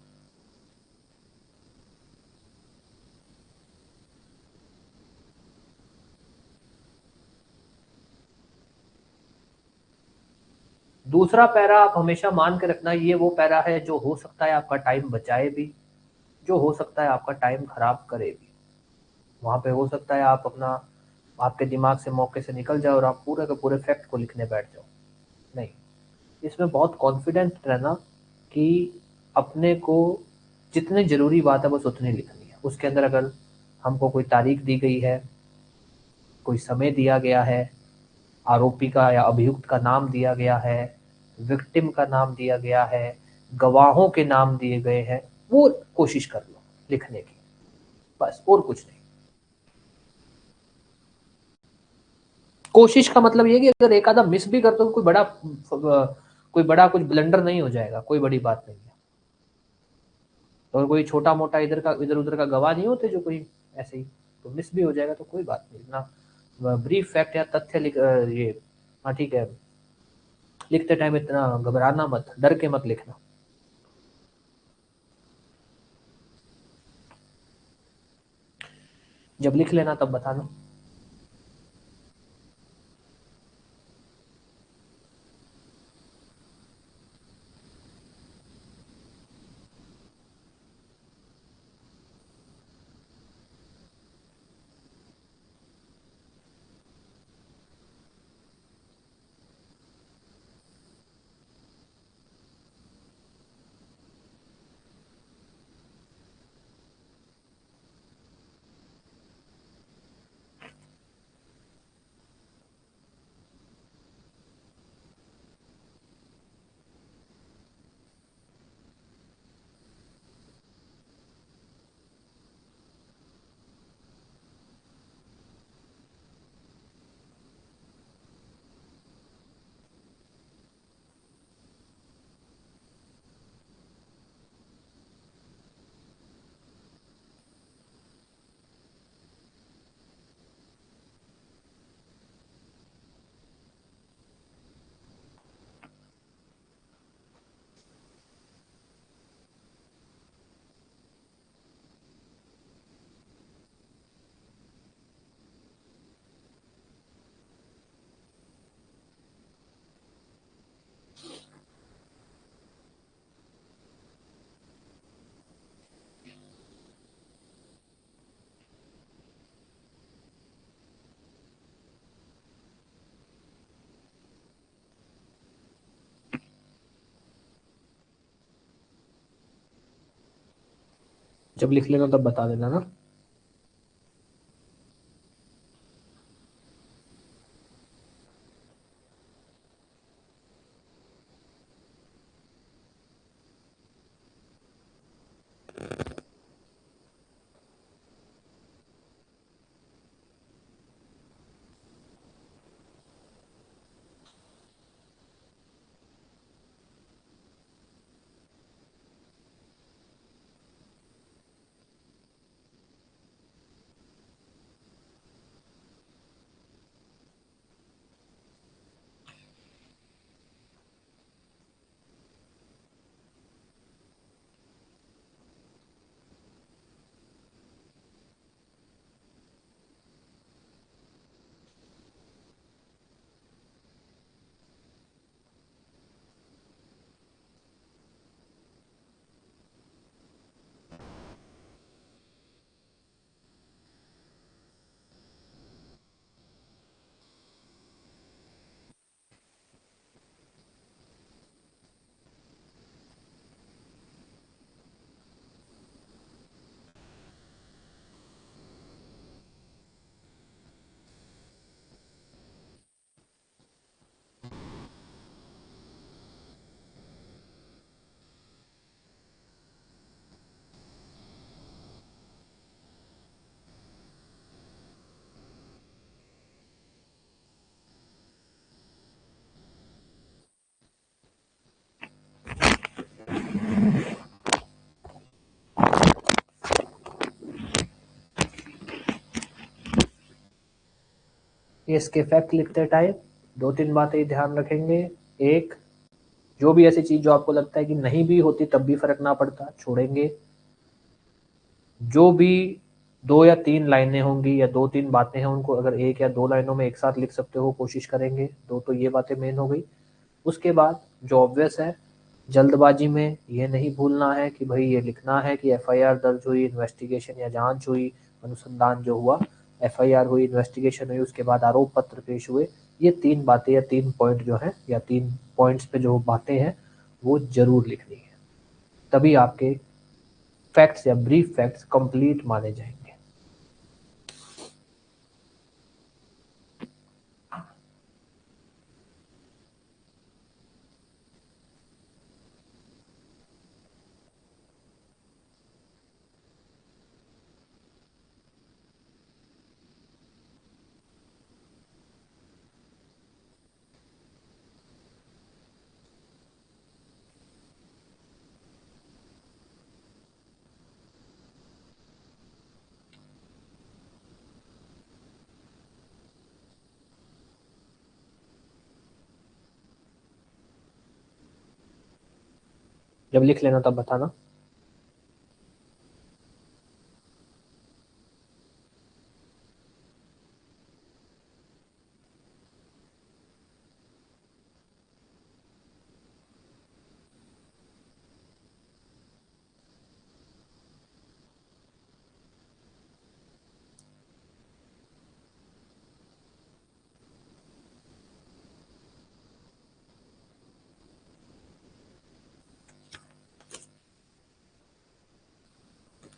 दूसरा पैरा आप हमेशा मान के रखना, ये वो पैरा है जो हो सकता है आपका टाइम बचाए भी, जो हो सकता है आपका टाइम खराब करे भी। वहां पे हो सकता है आप अपना, आपके दिमाग से मौके से निकल जाए और आप पूरे के पूरे फैक्ट को लिखने बैठ जाओ। नहीं, इसमें बहुत कॉन्फिडेंट रहना कि अपने को जितनी जरूरी बात है बस उतनी लिखनी है। उसके अंदर अगर हमको कोई तारीख दी गई है, कोई समय दिया गया है, आरोपी का या अभियुक्त का नाम दिया गया है, विक्टिम का नाम दिया गया है, गवाहों के नाम दिए गए हैं, वो कोशिश कर लो लिखने की, बस और कुछ नहीं। कोशिश का मतलब ये कि अगर एक आधा मिस भी कर दो, कोई बड़ा कुछ ब्लंडर नहीं हो जाएगा, कोई बड़ी बात नहीं है। तो कोई छोटा मोटा इधर उधर का गवाह नहीं होते जो कोई ऐसे ही, तो मिस भी हो जाएगा तो कोई बात नहीं ना। ब्रीफ फैक्ट या तथ्य ये, हाँ ठीक है, लिखते टाइम इतना घबराना मत, डर के मत लिखना। जब लिख लेना तब बताना। जब लिख लेना तब बता देना ना। इसके फैक्ट लिखते टाइम 2-3 बातें ध्यान रखेंगे। एक, जो भी ऐसी चीज जो आपको लगता है कि नहीं भी होती तब भी फर्क ना पड़ता, छोड़ेंगे। जो भी 2 या 3 लाइनें होंगी या 2-3 बातें हैं, उनको अगर 1 या 2 लाइनों में एक साथ लिख सकते हो कोशिश करेंगे। तो ये बातें मेन हो गई। उसके बाद जो ऑब्वियस है, जल्दबाजी में ये नहीं भूलना है कि भाई ये लिखना है कि एफआईआर दर्ज हुई, इन्वेस्टिगेशन या जांच हुई, अनुसंधान जो हुआ, एफआईआर हुई, इन्वेस्टिगेशन हुई, उसके बाद आरोप पत्र पेश हुए। ये 3 बातें या 3 पॉइंट जो है या 3 पॉइंट्स पे जो बातें हैं वो जरूर लिखनी है, तभी आपके फैक्ट्स या ब्रीफ फैक्ट्स कंप्लीट माने जाएंगे। जब लिख लेना तब बताना।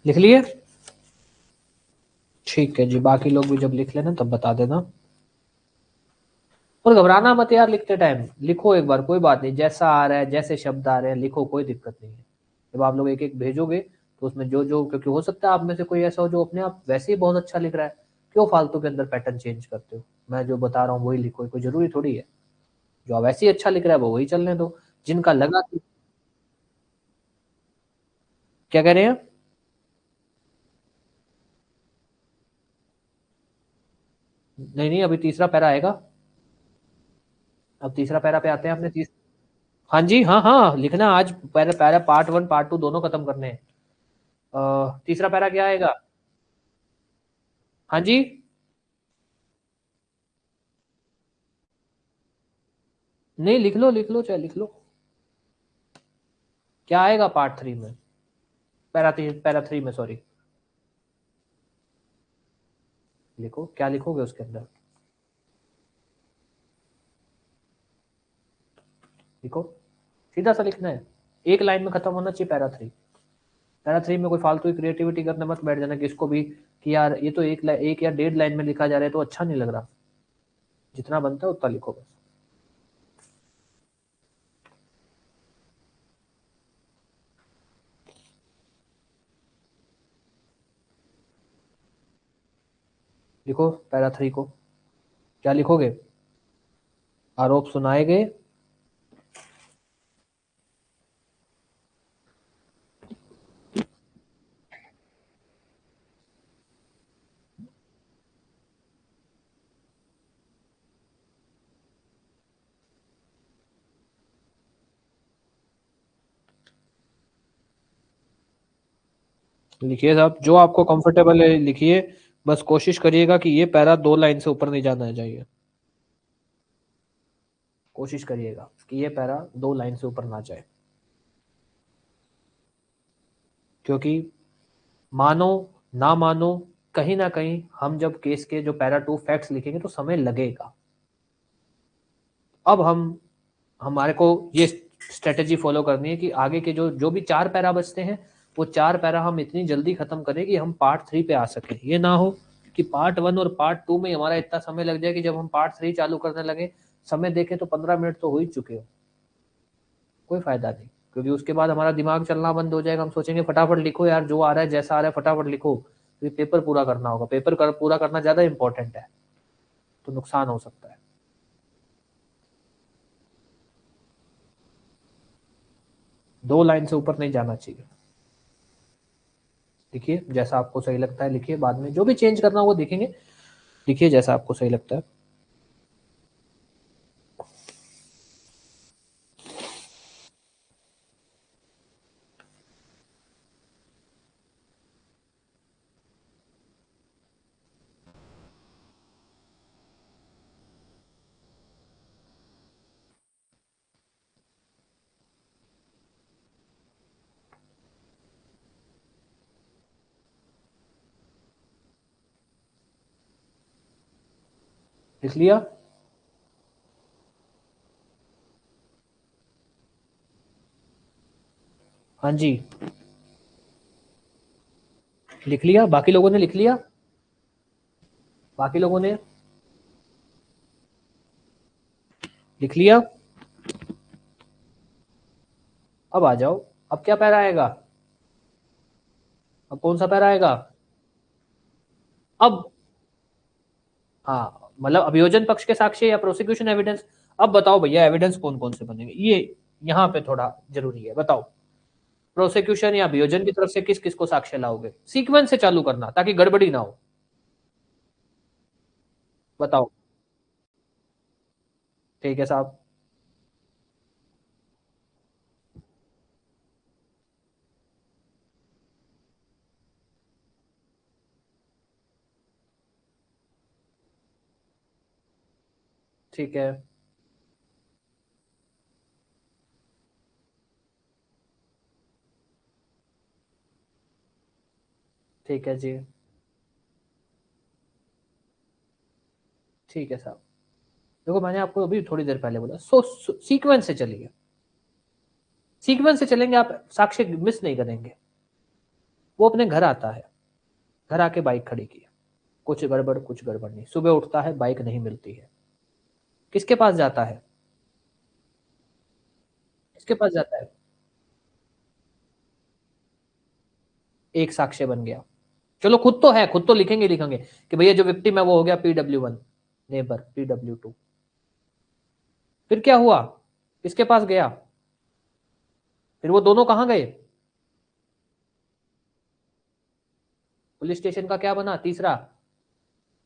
लिख लिए? ठीक है जी, बाकी लोग भी जब लिख लेना तब बता देना। और घबराना मत यार, लिखते टाइम लिखो एक बार, कोई बात नहीं, जैसा आ रहा है जैसे शब्द आ रहे हैं लिखो, कोई दिक्कत नहीं है। जब आप लोग एक एक भेजोगे तो उसमें जो जो, क्योंकि हो सकता है आप में से कोई ऐसा हो जो अपने आप वैसे ही बहुत अच्छा लिख रहा है, क्यों फालतू के अंदर पैटर्न चेंज करते हो। मैं जो बता रहा हूँ वही लिखो, कोई जरूरी थोड़ी है जो आप वैसे ही अच्छा लिख रहा है वो वही चलने दो। जिनका लगा कि, क्या कह रहे हैं? नहीं नहीं, अभी तीसरा पैरा आएगा। अब तीसरा पैरा पे आते हैं अपने हाँ जी, हाँ हाँ, लिखना आज। पैरा पैरा पार्ट 1 पार्ट 2 दोनों खत्म करने हैं। तीसरा पैरा क्या आएगा? हाँ जी, नहीं लिख लो, लिख लो, चाहे लिख लो। क्या आएगा पार्ट 3 में? पैरा 3 में, सॉरी। लिखो, क्या लिखोगे उसके अंदर? लिखो, सीधा सा लिखना है, एक लाइन में खत्म होना चाहिए पैरा 3। पैरा 3 में कोई फालतू की क्रिएटिविटी करने मत बैठ जाना कि इसको भी, कि यार ये तो एक या 1.5 लाइन में लिखा जा रहा है तो अच्छा नहीं लग रहा। जितना बनता है उतना लिखो बस। लिखो पैरा 3 को। क्या लिखोगे? आरोप सुनाए गए। लिखिए साहब, जो आपको कंफर्टेबल है लिखिए। बस कोशिश करिएगा कि ये पैरा 2 लाइन से ऊपर नहीं जाना चाहिए। कोशिश करिएगा कि ये पैरा 2 लाइन से ऊपर ना जाए, क्योंकि मानो ना मानो, कहीं ना कहीं हम जब केस के जो पैरा 2 फैक्ट्स लिखेंगे तो समय लगेगा। अब हम, हमारे को ये स्ट्रेटेजी फॉलो करनी है कि आगे के जो जो भी 4 पैरा बचते हैं वो 4 पैरा हम इतनी जल्दी खत्म करें कि हम पार्ट 3 पे आ सके। ये ना हो कि पार्ट 1 और पार्ट 2 में हमारा इतना समय लग जाए कि जब हम पार्ट 3 चालू करने लगे, समय देखें तो 15 मिनट तो हो ही चुके हो। कोई फायदा नहीं, क्योंकि उसके बाद हमारा दिमाग चलना बंद हो जाएगा। हम सोचेंगे फटाफट लिखो यार, जो आ रहा है जैसा आ रहा है फटाफट लिखो, तो पेपर पूरा करना होगा। पूरा करना ज्यादा इंपॉर्टेंट है, तो नुकसान हो सकता है। 2 लाइन से ऊपर नहीं जाना चाहिए। लिखिए जैसा आपको सही लगता है लिखिए, बाद में जो भी चेंज करना हो वो देखेंगे। लिखिए जैसा आपको सही लगता है। लिख लिया? हाँ जी, लिख लिया? बाकी लोगों ने लिख लिया? बाकी लोगों ने लिख लिया? अब आ जाओ, अब क्या पैरा आएगा? अब कौन सा पैरा आएगा? अब हाँ, मतलब अभियोजन पक्ष के साक्ष्य या प्रोसिक्यूशन एविडेंस। अब बताओ भैया, एविडेंस कौन कौन से बनेंगे, ये यहाँ पे थोड़ा जरूरी है। बताओ, प्रोसिक्यूशन या अभियोजन की तरफ से किस किस को साक्ष्य लाओगे? सीक्वेंस से चालू करना ताकि गड़बड़ी ना हो। बताओ। ठीक है साहब। ठीक है। ठीक है जी। ठीक है साहब। देखो, मैंने आपको अभी थोड़ी देर पहले बोला, सीक्वेंस से चलिए। सीक्वेंस से चलेंगे, आप साक्ष्य मिस नहीं करेंगे। वो अपने घर आता है, घर आके बाइक खड़ी की, कुछ गड़बड़ कुछ गड़बड़ नहीं, सुबह उठता है बाइक नहीं मिलती है, किसके पास जाता है? किसके पास जाता है? एक साक्ष्य बन गया। चलो, खुद तो है, खुद तो लिखेंगे लिखेंगे कि भैया जो विक्टिम है वो हो गया PW1, नेबर PW2। फिर क्या हुआ? किसके पास गया? फिर वो दोनों कहां गए? पुलिस स्टेशन का क्या बना तीसरा?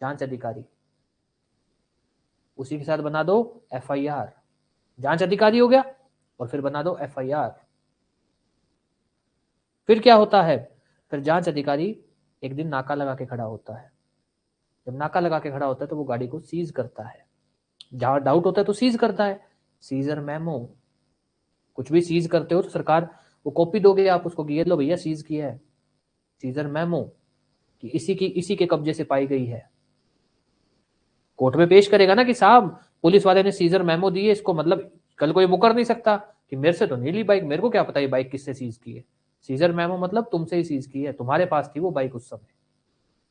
जांच अधिकारी। उसी के साथ बना दो FIR। जांच अधिकारी हो गया, और फिर बना दो FIR। फिर क्या होता है? फिर जांच अधिकारी एक दिन नाका लगा के खड़ा होता है। जब नाका लगा के खड़ा होता है तो वो गाड़ी को सीज करता है। जहां डाउट होता है तो सीज करता है। Seizure memo. कुछ भी सीज करते हो तो सरकार वो कॉपी दोगे आप उसको कि ये लो भैया सीज किया है। सीजर मेमो कि इसी के कब्जे से पाई गई है। कोर्ट में पेश करेगा ना कि साहब, पुलिस वाले ने सीजर मेमो दिए इसको, मतलब कल कोई मुकर नहीं सकता कि मेरे से तो नहीं ली बाइक, मेरे को क्या पता ये बाइक किससे सीज की है। सीजर मेमो मतलब तुमसे ही सीज की है, तुम्हारे पास थी वो बाइक उस समय।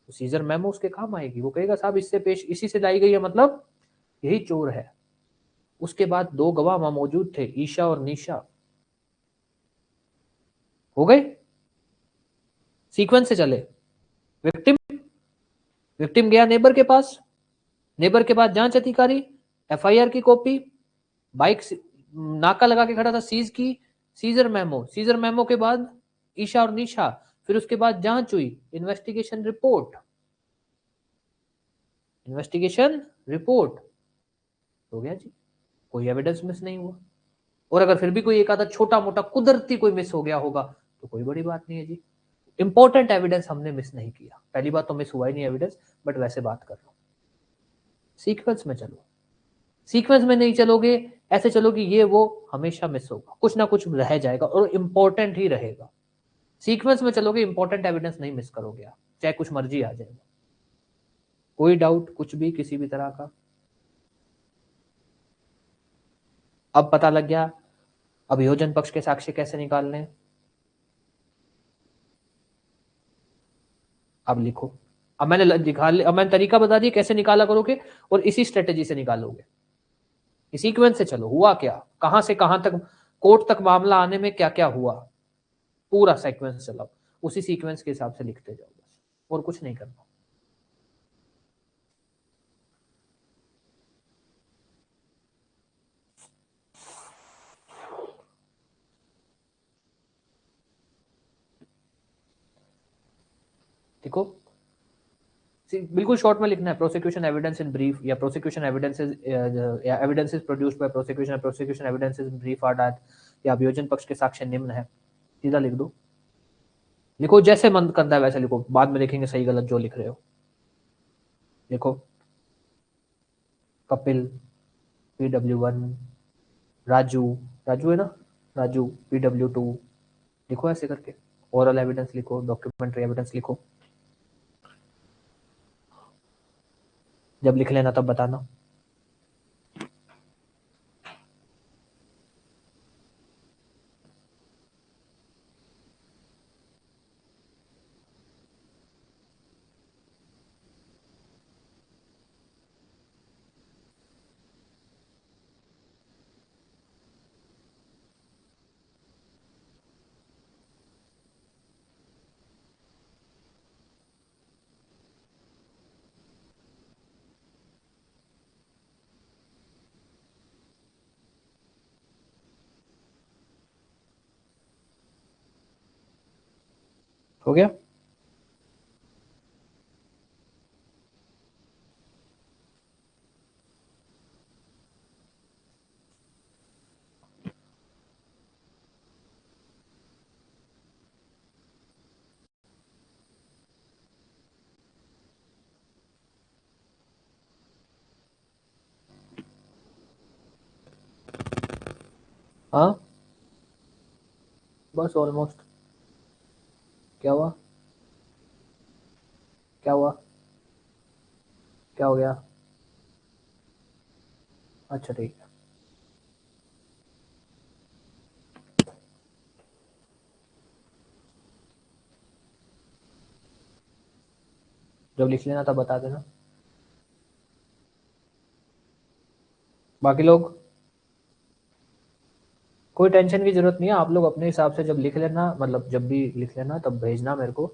तो सीजर मेमो उसके काम आएगी, वो कहेगा साहब इससे पेश इसी से लाई गई है, मतलब यही चोर है। उसके बाद दो गवाह वहां मौजूद थे, ईशा और निशा। हो गए? सीक्वेंस से चले। विक्टिम, विक्टिम गया नेबर के पास, नेबर के बाद जांच अधिकारी, FIR की कॉपी, बाइक नाका लगा के खड़ा था सीज की, सीजर मेमो, सीजर मेमो के बाद ईशा और निशा, फिर उसके बाद जांच हुई, इन्वेस्टिगेशन रिपोर्ट, इन्वेस्टिगेशन रिपोर्ट। हो गया जी, कोई एविडेंस मिस नहीं हुआ। और अगर फिर भी कोई एक आधा छोटा मोटा कुदरती कोई मिस हो गया होगा तो कोई बड़ी बात नहीं है जी। इंपॉर्टेंट एविडेंस हमने मिस नहीं किया। पहली बात तो मिस हुआ ही नहीं एविडेंस, बट वैसे बात कर रहा हूं। सीक्वेंस में चलो। सीक्वेंस में नहीं चलोगे, ऐसे चलोगे ये वो, हमेशा मिस होगा, कुछ ना कुछ रह जाएगा और इंपॉर्टेंट ही रहेगा। सीक्वेंस में चलोगे, इंपॉर्टेंट एविडेंस नहीं मिस करोगे आप, चाहे कुछ मर्जी आ जाएगा। कोई डाउट कुछ भी किसी भी तरह का? अब पता लग गया अभियोजन पक्ष के साक्ष्य कैसे निकालने हैं। अब लिखो। अब मैंने तरीका बता दिया कैसे निकाला करोगे, और इसी स्ट्रेटेजी से निकालोगे। सीक्वेंस से चलो, हुआ क्या, कहां से कहां तक कोर्ट तक मामला आने में क्या क्या हुआ, पूरा सीक्वेंस चलाओ। उसी सीक्वेंस के हिसाब से लिखते जाओ बस, और कुछ नहीं करना। देखो, बिल्कुल शॉर्ट में लिखना है, प्रोसिक्यूशन एविडेंस इन ब्रीफ, या प्रोसिक्यूशन एविडेंसेस, या evidences produced by prosecution, prosecution evidences in brief are that, या अभियोजन पक्ष के साक्ष्य निम्न है। सीधा लिख दो। लिखो जैसे मन करता है वैसे लिखो, बाद में लिखेंगे सही गलत जो लिख रहे हो। देखो, कपिल PW1, राजू, राजू है ना, राजू PW2। लिखो ऐसे करके, ओरल एविडेंस लिखो, डॉक्यूमेंट्री एविडेंस लिखो। जब लिख लेना तब बताना। हो गया? हाँ बस ऑलमोस्ट। क्या हुआ? क्या हुआ? क्या हो गया? अच्छा ठीक है। जब लिख लेना तब बता देना। बाकी लोग कोई टेंशन की जरूरत नहीं है, आप लोग अपने हिसाब से जब लिख लेना, मतलब जब भी लिख लेना तब भेजना मेरे को।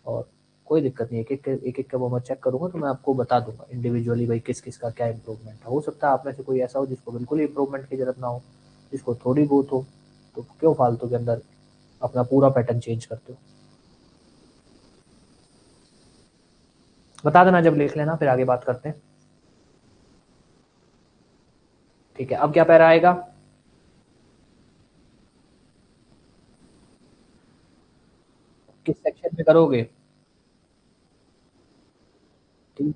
और कोई दिक्कत नहीं, एक एक का वो मैं चेक करूंगा तो मैं आपको बता दूंगा इंडिविजुअली भाई किस किस का क्या इंप्रूवमेंट है। हो सकता है आप में से कोई ऐसा हो जिसको बिल्कुल इंप्रूवमेंट की जरूरत ना हो, जिसको थोड़ी बहुत हो, तो क्यों फालतू के अंदर अपना पूरा पैटर्न चेंज करते हो। बता देना जब लिख लेना, फिर आगे बात करते हैं। ठीक है, अब क्या पैरा आएगा? किस सेक्शन में करोगे? तीन,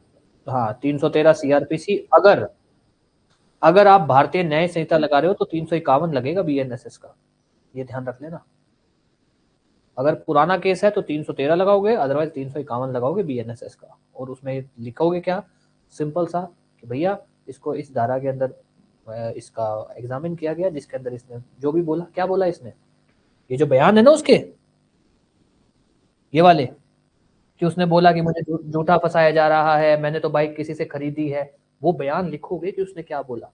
हाँ 313 सीआरपीसी। अगर अगर आप भारतीय न्याय संहिता लगा रहे हो तो 351 लगेगा बीएनएसएस का, ये ध्यान रख लेना। अगर पुराना केस है तो 313 लगाओगे, अदरवाइज 351 लगाओगे बीएनएसएस का। और उसमें लिखोगे क्या? सिंपल सा कि भैया इसको इस धारा के अंदर इसका एग्जामिन किया गया, जिसके अंदर इसने जो भी बोला, क्या बोला इसने, ये जो बयान है ना उसके, ये वाले, कि उसने बोला कि मुझे झूठा फंसाया जा रहा है, मैंने तो बाइक किसी से खरीदी है। वो बयान लिखोगे कि उसने क्या बोला,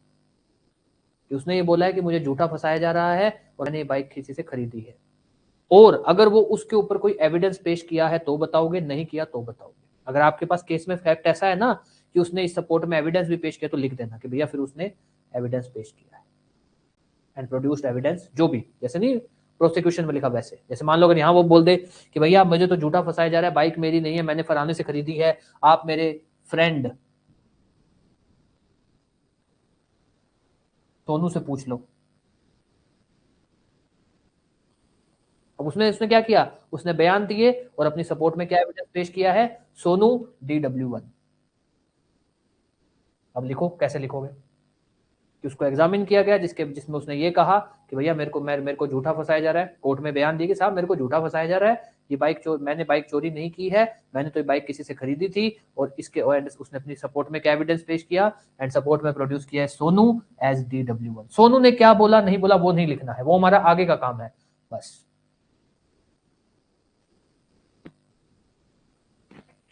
कि उसने ये बोला है कि मुझे झूठा फंसाया जा रहा है और मैंने ये बाइक किसी से खरीदी है। और अगर वो उसके ऊपर कोई एविडेंस पेश किया है तो बताओगे, नहीं किया तो बताओगे। अगर आपके पास केस में फैक्ट ऐसा है ना कि उसने इस सपोर्ट में एविडेंस भी पेश किया, तो लिख देना कि भैया फिर उसने एविडेंस पेश किया है, एंड प्रोड्यूस्ड एविडेंस, जो भी, जैसे नहीं प्रोसिक्यूशन में लिखा वैसे। जैसे मान लो अगर यहाँ वो बोल दे कि भैया मुझे तो झूठा फंसाया जा रहा है, बाइक मेरी नहीं है, मैंने फलाने से खरीदी है, आप मेरे फ्रेंड सोनू से पूछ लो। अब उसने उसने क्या किया, उसने बयान दिए और अपनी सपोर्ट में क्या एविडेंस पेश किया है, सोनू DW1। अब लिखो, कैसे लिखोगे? कि उसको एग्जामिन किया गया, जिसमें उसने ये कहा कि भैया मेरे को झूठा फंसाया जा रहा है, कोर्ट में बयान दिया कि साहब मेरे को झूठा फंसाया जा रहा है, ये मैंने बाइक चोरी नहीं की है, मैंने तो ये बाइक किसी से खरीदी थी। और उसने अपनी सपोर्ट में क्या एविडेंस पेश किया, एंड सपोर्ट में प्रोड्यूस किया है सोनू एज DW1। सोनू ने क्या बोला नहीं बोला वो नहीं लिखना है, वो हमारा आगे का काम है बस।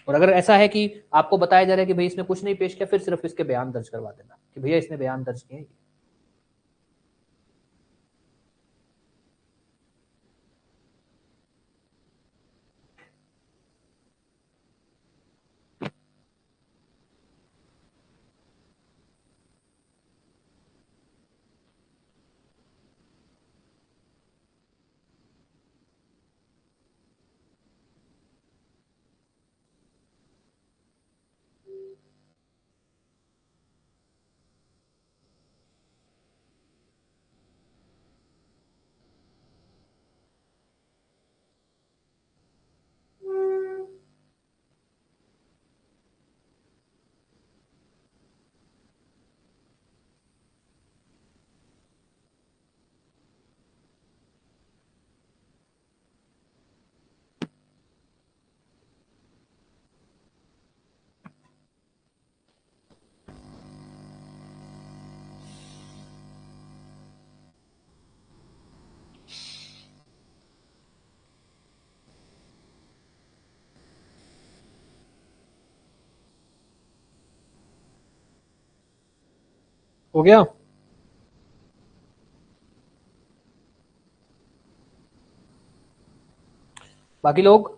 और अगर ऐसा है कि आपको बताया जा रहा है कि भाई इसने कुछ नहीं पेश किया, फिर सिर्फ इसके बयान दर्ज करवा देना कि भैया इसने बयान दर्ज किए। हो गया? बाकी लोग?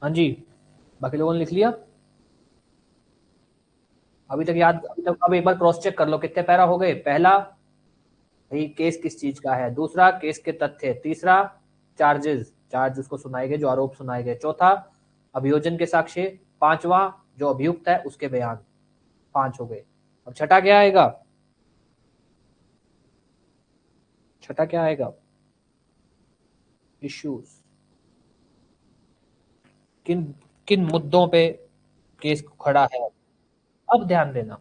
हाँ जी, बाकी लोगों ने लिख लिया? अभी तक याद, अभी तक अब एक बार क्रॉस चेक कर लो कितने पैरा हो गए। पहला, भाई केस किस चीज का है, दूसरा केस के तथ्य, तीसरा चार्ज उसको सुनाए गए, जो आरोप सुनाए गए। चौथा अभियोजन के साक्ष्य। पांचवा जो अभियुक्त है उसके बयान। 5 हो गए। अब छठा क्या आएगा? छठा क्या आएगा? इश्यूज। किन किन मुद्दों पे केस खड़ा है? अब ध्यान देना,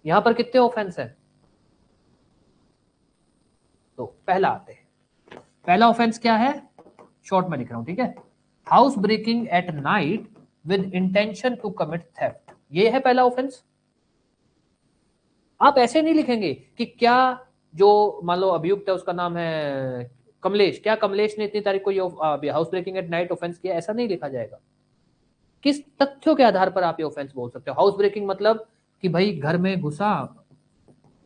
यहां पर कितने ऑफेंस है? तो पहला आते हैं। पहला ऑफेंस क्या है? शॉर्ट में लिख रहा हूं, ठीक है। House breaking at night with intention to commit theft, ये है पहला ऑफेंस। आप ऐसे नहीं लिखेंगे कि क्या जो मान लो अभियुक्त है उसका नाम है कमलेश, क्या कमलेश ने इतनी तारीख को ये house breaking at night offence किया, ऐसा नहीं लिखा जाएगा। किस तथ्यों के आधार पर आप ये ऑफेंस बोल सकते हो? हाउस ब्रेकिंग मतलब कि भाई घर में घुसा,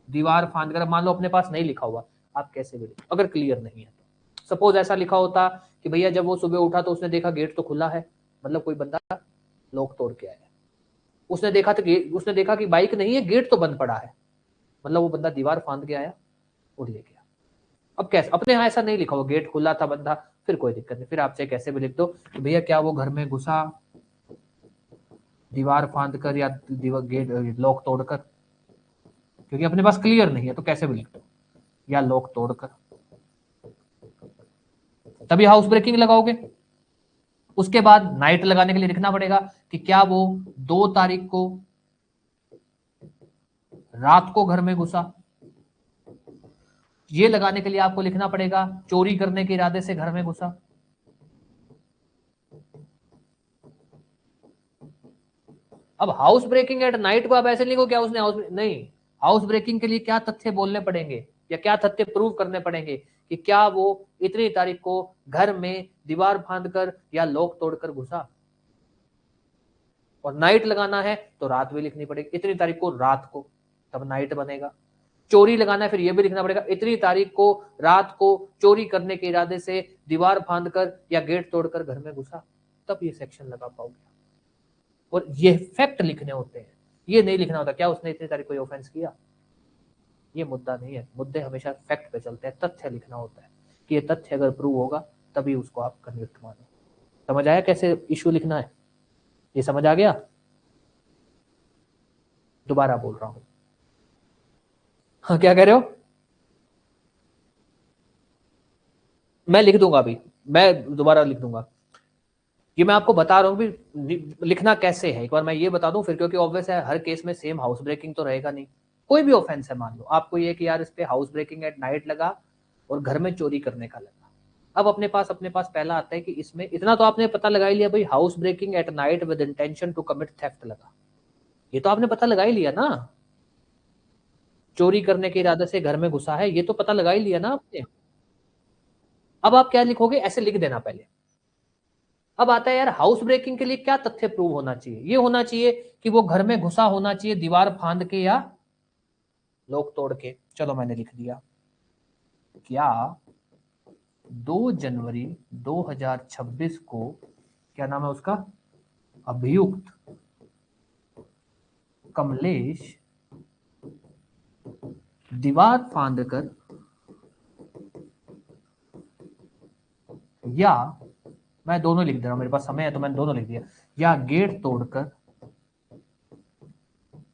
दीवार फांद कर, मान लो अपने पास नहीं लिखा हुआ, आप कैसे भी लिखो अगर क्लियर नहीं है तो। सपोज ऐसा लिखा होता कि भैया जब वो सुबह उठा तो उसने देखा गेट तो खुला है, मतलब कोई बंदा लॉक तोड़ के आया। उसने देखा कि बाइक नहीं है, गेट तो बंद पड़ा है, मतलब वो बंदा दीवार फांद के आया और ले गया। अब कैसे? अपने यहाँ ऐसा नहीं लिखा हुआ, गेट खुला था बंदा, फिर कोई दिक्कत नहीं, फिर आपसे कैसे भी लिख दो कि भैया क्या वो घर में घुसा दीवार फांद कर या दीवार गेट लॉक तोड़कर, क्योंकि अपने पास क्लियर नहीं है तो कैसे भी लिख दो, या लॉक तोड़कर, तभी हाउस ब्रेकिंग लगाओगे। उसके बाद नाइट लगाने के लिए लिखना पड़ेगा कि क्या वो 2 तारीख को रात को घर में घुसा। ये लगाने के लिए आपको लिखना पड़ेगा चोरी करने के इरादे से घर में घुसा। अब हाउस ब्रेकिंग एट नाइट को आप ऐसे लिखो क्या उसने नहीं, हाउस ब्रेकिंग के लिए क्या तथ्य बोलने पड़ेंगे या क्या तथ्य प्रूव करने पड़ेंगे कि क्या वो इतनी तारीख को घर में दीवार फांदकर या लॉक तोड़कर घुसा। और नाइट लगाना है तो रात भी लिखनी पड़ेगी, इतनी तारीख को रात को, तब नाइट बनेगा। चोरी लगाना है फिर यह भी लिखना पड़ेगा इतनी तारीख को रात को चोरी करने के इरादे से दीवार फांदकर या गेट तोड़कर घर में घुसा, तब ये सेक्शन लगा पाओगे। और ये फैक्ट लिखने होते हैं, ये नहीं लिखना होता क्या उसने इतनी तारीख को ऑफेंस किया। ये मुद्दा नहीं है, मुद्दे हमेशा फैक्ट पे चलते हैं, तथ्य लिखना होता है कि ये तथ्य अगर प्रूव होगा तभी उसको आप कन्विक्ट मानो। समझ आया कैसे इश्यू लिखना है? ये समझ आ गया? दोबारा बोल रहा हूं। हाँ, क्या कह रहे हो? मैं लिख दूंगा अभी, मैं दोबारा लिख दूंगा। ये मैं आपको बता रहा हूँ भी लिखना कैसे है, एक बार मैं ये बता दूं फिर, क्योंकि ऑब्वियस है हर केस में सेम हाउस ब्रेकिंग तो रहेगा नहीं। कोई भी ऑफेंस है, मान लो आपको ये कि यार इस पे हाउस ब्रेकिंग एट नाइट लगा और घर में चोरी करने का लगा। अब अपने पास पहला आता है कि इसमें इतना तो आपने पता लगा ही लिया भाई, house breaking at night with intention to commit theft लगा, ये तो आपने पता लगा ही लिया ना। चोरी करने के इरादे से घर में घुसा है, ये तो पता लगा ही लिया ना आपने। अब आप क्या लिखोगे? ऐसे लिख देना पहले। अब आता है यार हाउस ब्रेकिंग के लिए क्या तथ्य प्रूव होना चाहिए? ये होना चाहिए कि वो घर में घुसा होना चाहिए दीवार फांद के या लॉक तोड़ के। चलो मैंने लिख दिया, क्या 2 जनवरी 2026 को, क्या नाम है उसका, अभियुक्त कमलेश दीवार फांदकर या, मैं दोनों लिख दे रहा हूं, मेरे पास समय है तो मैंने दोनों लिख दिया, या गेट तोड़कर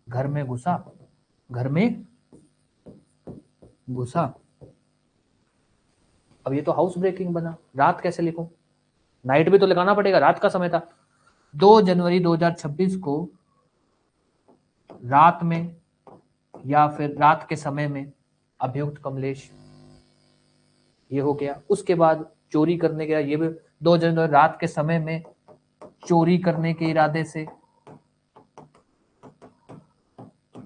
घर में घुसा, घर में घुसा। अब ये तो हाउस ब्रेकिंग बना, रात कैसे लिखूं? नाइट भी तो लगाना पड़ेगा, रात का समय था। 2 जनवरी 2026 को रात में या फिर रात के समय में अभियुक्त कमलेश, ये हो गया। उसके बाद चोरी करने के, ये भी 2 जनवरी रात के समय में चोरी करने के इरादे से,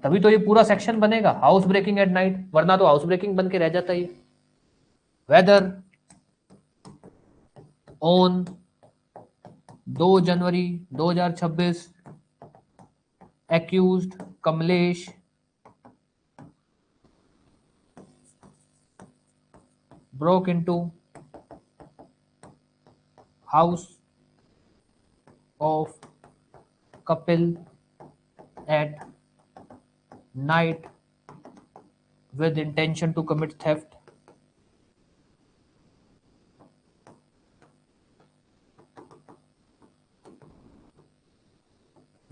तभी तो ये पूरा सेक्शन बनेगा हाउस ब्रेकिंग एट नाइट, वरना तो हाउस ब्रेकिंग बन के रह जाता है। Whether on 2 January 2026 accused Kamlesh broke into house of couple at night with intention to commit theft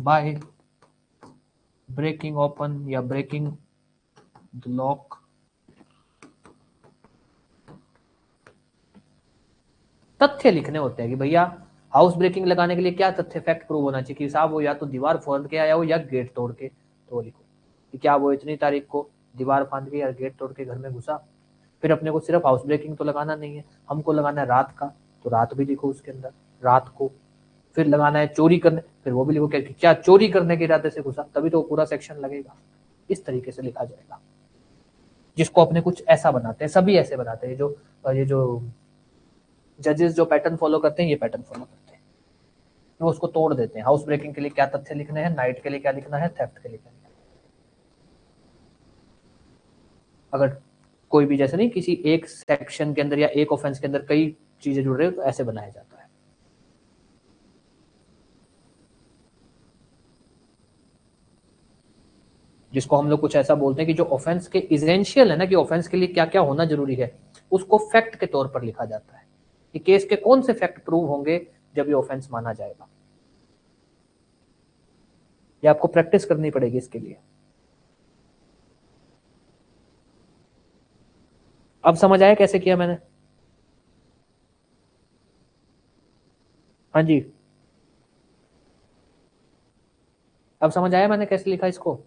by breaking open या ब्रेकिंग द लॉक। तथ्य लिखने होते हैं कि भैया हाउस ब्रेकिंग लगाने के लिए क्या तथ्य फैक्ट प्रूव होना चाहिए कि साहब वो या तो दीवार फांद के आया हो या गेट तोड़ के, तो लिखो कि क्या वो इतनी तारीख को दीवार फांद के या गेट तोड़ के घर में घुसा। फिर अपने को सिर्फ हाउस ब्रेकिंग तो लगाना नहीं है, हमको लगाना है रात का, तो रात भी लिखो उसके अंदर, रात को। फिर लगाना है चोरी करने, फिर वो भी लिखो क्या चोरी करने के इरादे से घुसा, तभी तो पूरा सेक्शन लगेगा। इस तरीके से लिखा जाएगा, जिसको अपने कुछ ऐसा बनाते हैं, सभी ऐसे बनाते हैं। ये जो जजेस जो पैटर्न फॉलो करते हैं, ये पैटर्न फॉलो करते हैं, तो उसको तोड़ देते हैं। हाउस ब्रेकिंग के लिए क्या तथ्य लिखने हैं, नाइट के लिए क्या लिखना है, थेफ्ट के लिए क्या लिखना है। अगर कोई भी जैसे नहीं किसी एक सेक्शन के अंदर या एक ऑफेंस के अंदर कई चीजें जुड़ रही हो, तो ऐसे बनाया जाता है। जिसको हम लोग कुछ ऐसा बोलते हैं कि जो ऑफेंस के इसेंशियल है ना, कि ऑफेंस के लिए क्या क्या होना जरूरी है, उसको फैक्ट के तौर पर लिखा जाता है कि केस के कौन से फैक्ट प्रूव होंगे जब ये ऑफेंस माना जाएगा। ये आपको प्रैक्टिस करनी पड़ेगी इसके लिए। अब समझ आया कैसे किया मैंने? हाँ जी, अब समझ आया मैंने कैसे लिखा इसको।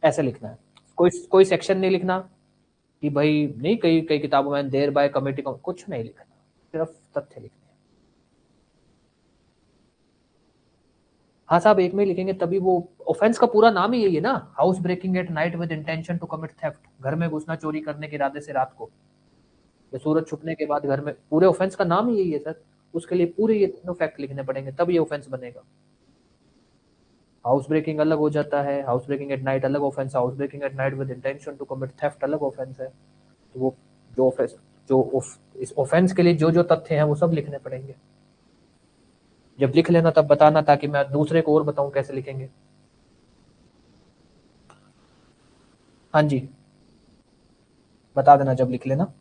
ऐसे लिखना है, कोई कोई सेक्शन नहीं लिखना कि भाई नहीं, कई कई किताबों में देर बाय कमेटी का कुछ नहीं लिखना, सिर्फ तथ्य लिखने हैं। हाँ साहब, एक में ही लिखेंगे तभी वो ऑफेंस का पूरा नाम ही यही है ना, house breaking at night with intention to commit theft, घर में घुसना चोरी करने के इरादे से रात को या सूरज छुपने के बाद घर में, पूरे ऑफेंस का नाम ही यही है सर। उसके लिए पूरे ये तीनों फैक्ट लिखने पड़ेंगे तब ये ऑफेंस बनेगा। हाउस ब्रेकिंग अलग हो जाता है, हाउस ब्रेकिंग एट नाइट अलग offence, house breaking at night with intention to commit theft अलग ऑफेंस है। तो वो जो ऑफेंस इस ऑफेंस के लिए जो जो तथ्य हैं वो सब लिखने पड़ेंगे। जब लिख लेना तब बताना, ताकि मैं दूसरे को और बताऊं कैसे लिखेंगे। हाँ जी, बता देना जब लिख लेना।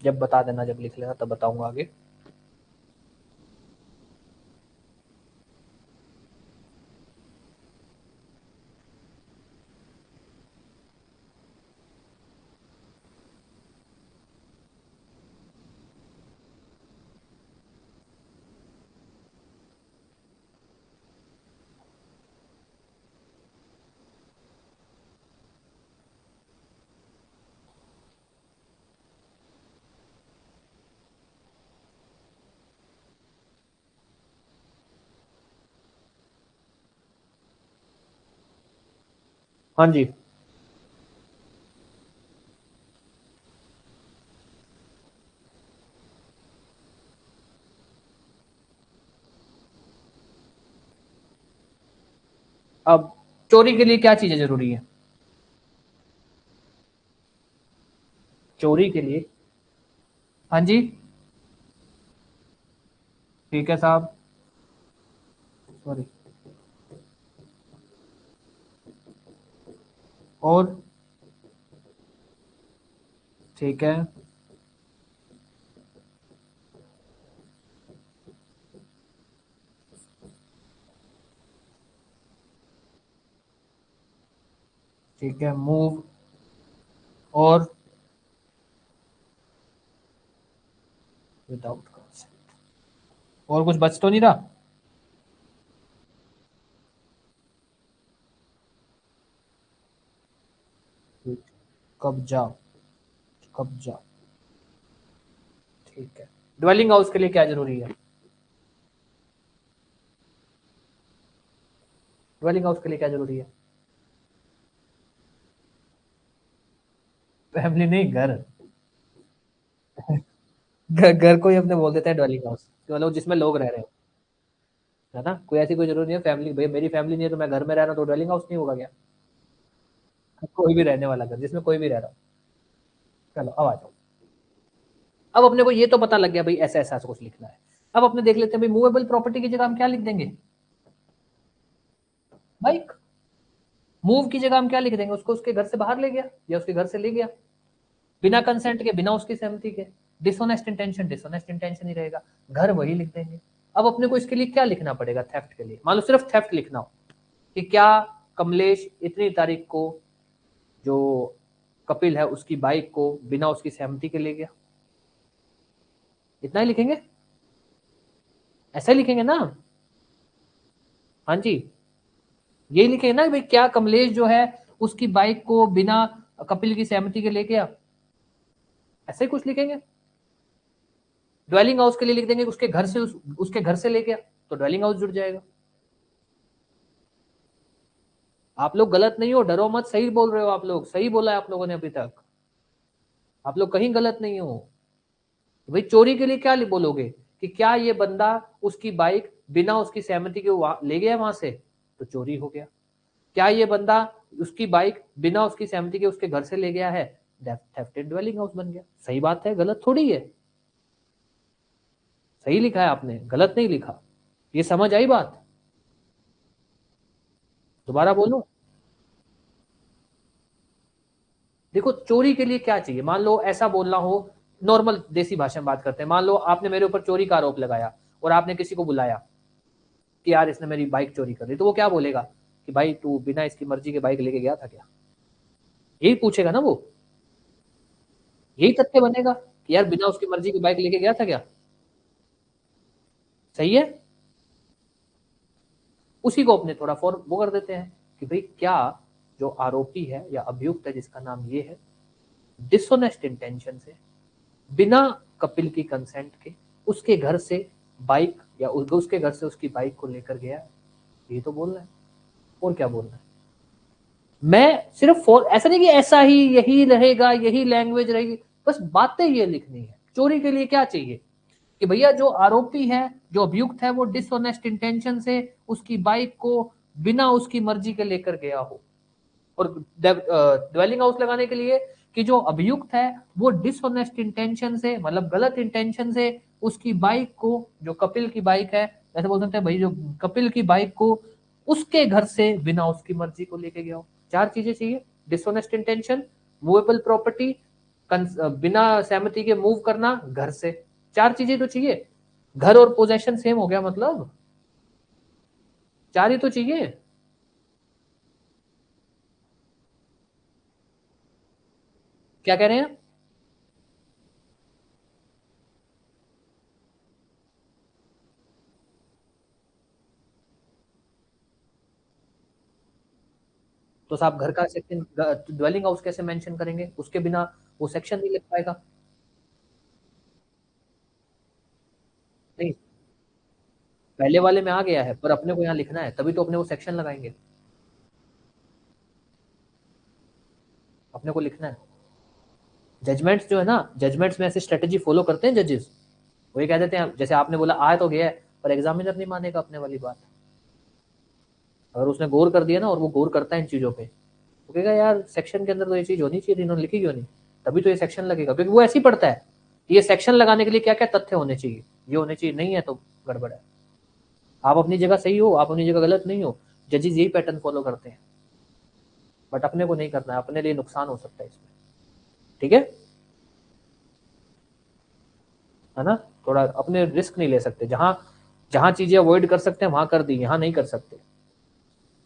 जब बता देना जब लिख लेना, तब बताऊंगा आगे। हाँ जी, अब चोरी के लिए क्या चीजें जरूरी है? चोरी के लिए, हाँ जी, ठीक है साहब, सॉरी, और ठीक है, ठीक है, मूव, और विदाउट कंसेंट, और कुछ बच तो नहीं रहा? कब्जा, कब्जा, ठीक है। ड्वेलिंग हाउस के लिए क्या जरूरी है? ड्वेलिंग हाउस के लिए क्या जरूरी है? फैमिली नहीं, घर। घर को ही अपने बोल देते हैं ड्वेलिंग हाउस, मतलब जिसमें लोग रह रहे हो, है ना। कोई ऐसी कोई जरूरी नहीं है फैमिली, भाई मेरी फैमिली नहीं है तो मैं घर में रह रहा हूँ तो ड्वेलिंग हाउस नहीं होगा क्या? कोई भी रहने वाला घर जिसमें कोई भी रह रहा हो। चलो अब आ जाओ। अब अपने को ये तो पता लग गया भाई ऐसा ऐसा कुछ लिखना है। अब अपने देख लेते हैं भाई मूवेबल प्रॉपर्टी की जगह हम क्या लिख देंगे? बाइक। मूव की जगह हम क्या लिख देंगे, उसको उसके घर से बाहर ले गया या उसके घर से ले गया, बिना कंसेंट के, बिना उसकी सहमति के। डिसऑनेस्ट इंटेंशन ही रहेगा, घर वही लिख देंगे। अब अपने को इसके लिए क्या लिखना पड़ेगा, थेफ्ट के लिए, मान लो सिर्फ थेफ्ट लिखना हो कि क्या कमलेश इतनी तारीख को जो कपिल है उसकी बाइक को बिना उसकी सहमति के ले गया, इतना ही लिखेंगे, ऐसा ही लिखेंगे ना। हाँ जी, ये लिखेंगे ना भाई, क्या कमलेश जो है उसकी बाइक को बिना कपिल की सहमति के ले गया, ऐसे ही कुछ लिखेंगे। ड्वेलिंग हाउस के लिए लिख देंगे उसके घर से, उसके घर से ले गया, तो ड्वेलिंग हाउस जुड़ जाएगा। आप लोग गलत नहीं हो, डरो मत, सही बोल रहे हो आप लोग, सही बोला है आप लोगों ने अभी तक, आप लोग कहीं गलत नहीं हो। भाई चोरी के लिए क्या बोलोगे कि क्या ये बंदा उसकी बाइक बिना उसकी सहमति के ले गया वहां से, तो चोरी हो गया। क्या ये बंदा उसकी बाइक बिना उसकी सहमति के उसके घर से ले गया है, थेफ्टेड ड्वेलिंग हाउस बन गया। सही बात है, गलत थोड़ी है, सही लिखा है आपने, गलत नहीं लिखा। ये समझ आई बात, दोबारा बोलूं? देखो चोरी के लिए क्या चाहिए, मान लो ऐसा बोलना हो, नॉर्मल देसी भाषा में बात करते हैं, मान लो आपने मेरे ऊपर चोरी का आरोप लगाया और आपने किसी को बुलाया कि यार इसने मेरी बाइक चोरी कर दी, तो वो क्या बोलेगा कि भाई तू बिना इसकी मर्जी के बाइक लेके गया था क्या, यही पूछेगा ना वो, यही तथ्य बनेगा कि यार बिना उसकी मर्जी की बाइक लेके गया था क्या। सही है, उसी को अपने थोड़ा फॉर वो कर देते हैं कि भाई क्या जो आरोपी है या अभियुक्त है जिसका नाम ये है, डिसऑनेस्ट इंटेंशन से बिना कपिल की कंसेंट के उसके घर से बाइक या उसके घर से उसकी बाइक को लेकर गया, ये तो बोलना है, और क्या बोलना है। मैं सिर्फ फॉर, ऐसा नहीं कि ऐसा ही यही रहेगा, यही लैंग्वेज रहेगी, बस बातें ये लिखनी है। चोरी के लिए क्या चाहिए कि भैया जो आरोपी है, जो अभियुक्त है, वो डिसऑनेस्ट इंटेंशन से उसकी बाइक को बिना उसकी मर्जी के लेकर गया हो। और ड्वेलिंग हाउस लगाने के लिए कि जो अभियुक्त है वो डिसऑनेस्ट इंटेंशन से, मतलब गलत इंटेंशन से उसकी बाइक को, जो कपिल की बाइक है, ऐसे बोल सकते हैं भाई जो कपिल की बाइक को उसके घर से बिना उसकी मर्जी को लेके गया हो। चार चीजें चाहिए, डिसऑनेस्ट इंटेंशन, मूवेबल प्रॉपर्टी, बिना सहमति के मूव करना घर से, चार चीजें तो चाहिए। घर और पोजेशन सेम हो गया, मतलब चार ही तो चाहिए। क्या कह रहे हैं? तो साहब घर का सेक्शन, ड्वेलिंग हाउस कैसे मेंशन करेंगे, उसके बिना वो सेक्शन नहीं लिख पाएगा। नहीं, पहले वाले में आ गया है, पर अपने को यहाँ लिखना है, तभी तो अपने वो सेक्शन लगाएंगे, अपने को लिखना है। जजमेंट्स जो है ना, जजमेंट्स में ऐसी स्ट्रेटेजी फॉलो करते हैं जजेस, वो ये कह देते हैं, जैसे आपने बोला आया तो गया है, पर एग्जामिनर नहीं मानेगा अपने वाली बात। अगर उसने गौर कर दिया ना, और वो गौर करता है इन चीजों पे, वो कहेगा यार सेक्शन के अंदर तो ये चीज होनी चाहिए, इन्होंने लिखी क्यों नहीं, तभी तो ये सेक्शन लगेगा, क्योंकि वो ऐसे ही पढ़ता है कि ये सेक्शन लगाने के लिए क्या क्या तथ्य होने चाहिए, ये होने चाहिए, नहीं है तो गड़बड़ है। आप अपनी जगह सही हो, आप अपनी जगह गलत नहीं हो, जजेस यही पैटर्न फॉलो करते हैं, बट अपने को नहीं करना है, अपने लिए नुकसान हो सकता है इसमें। ठीक है ना, थोड़ा अपने रिस्क नहीं ले सकते, जहां जहां चीजें अवॉइड कर सकते हैं वहां कर दी, यहां नहीं कर सकते।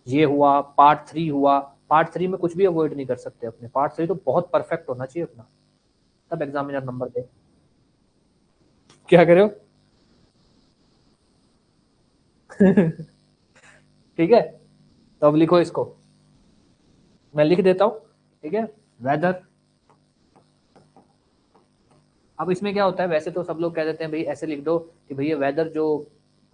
ये हुआ पार्ट 3 हुआ, पार्ट 3 में कुछ भी अवॉइड नहीं कर सकते अपने, पार्ट 3 तो बहुत परफेक्ट होना चाहिए अपना, तब एग्जामिनर नंबर दे। क्या करे हो? ठीक है, तो अब लिखो इसको, मैं लिख देता हूं। ठीक है, वेदर, अब इसमें क्या होता है, वैसे तो सब लोग कह देते हैं भाई ऐसे लिख दो कि भैया वेदर जो,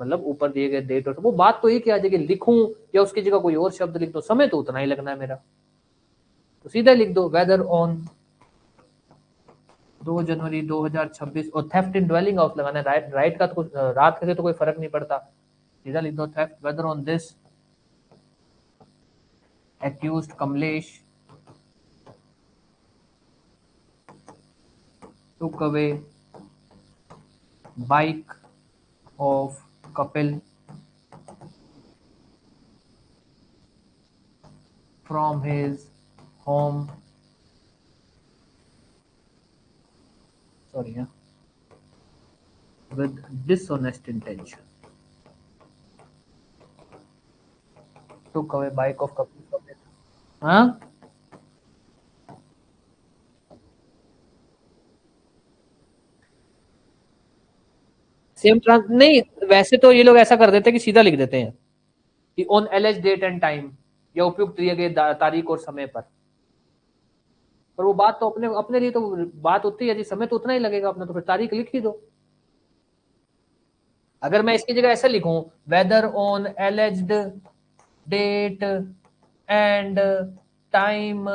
मतलब ऊपर दिए गए डेट, वो बात तो एक ही आ जाएगी, लिखूं या उसकी जगह कोई और शब्द लिख दो, समय तो उतना ही लगना है मेरा, तो सीधा लिख दो वेदर ऑन 2 जनवरी 2026, और थेफ्ट इन ड्वेलिंग हाउस लगाना है, राइट, राइट का तो रात का तो कोई फर्क नहीं पड़ता, सीधा लिख दो theft whether on this accused Kamlesh took away bike of Kapil from his home, sorry, with dishonest intention, took away bike of Kapil from it. हाँ, सेम ट्रांस नहीं, वैसे तो ये लोग ऐसा कर देते हैं कि सीधा लिख देते हैं कि on LH date and time, या उपयुक्त दिए गए तारीख और समय पर वो बात तो अपने अपने लिए तो बात होती है जी, समय तो उतना ही लगेगा अपना, तो फिर तारीख लिख ही दो। अगर मैं इसकी जगह ऐसा लिखूं, whether on alleged date and time,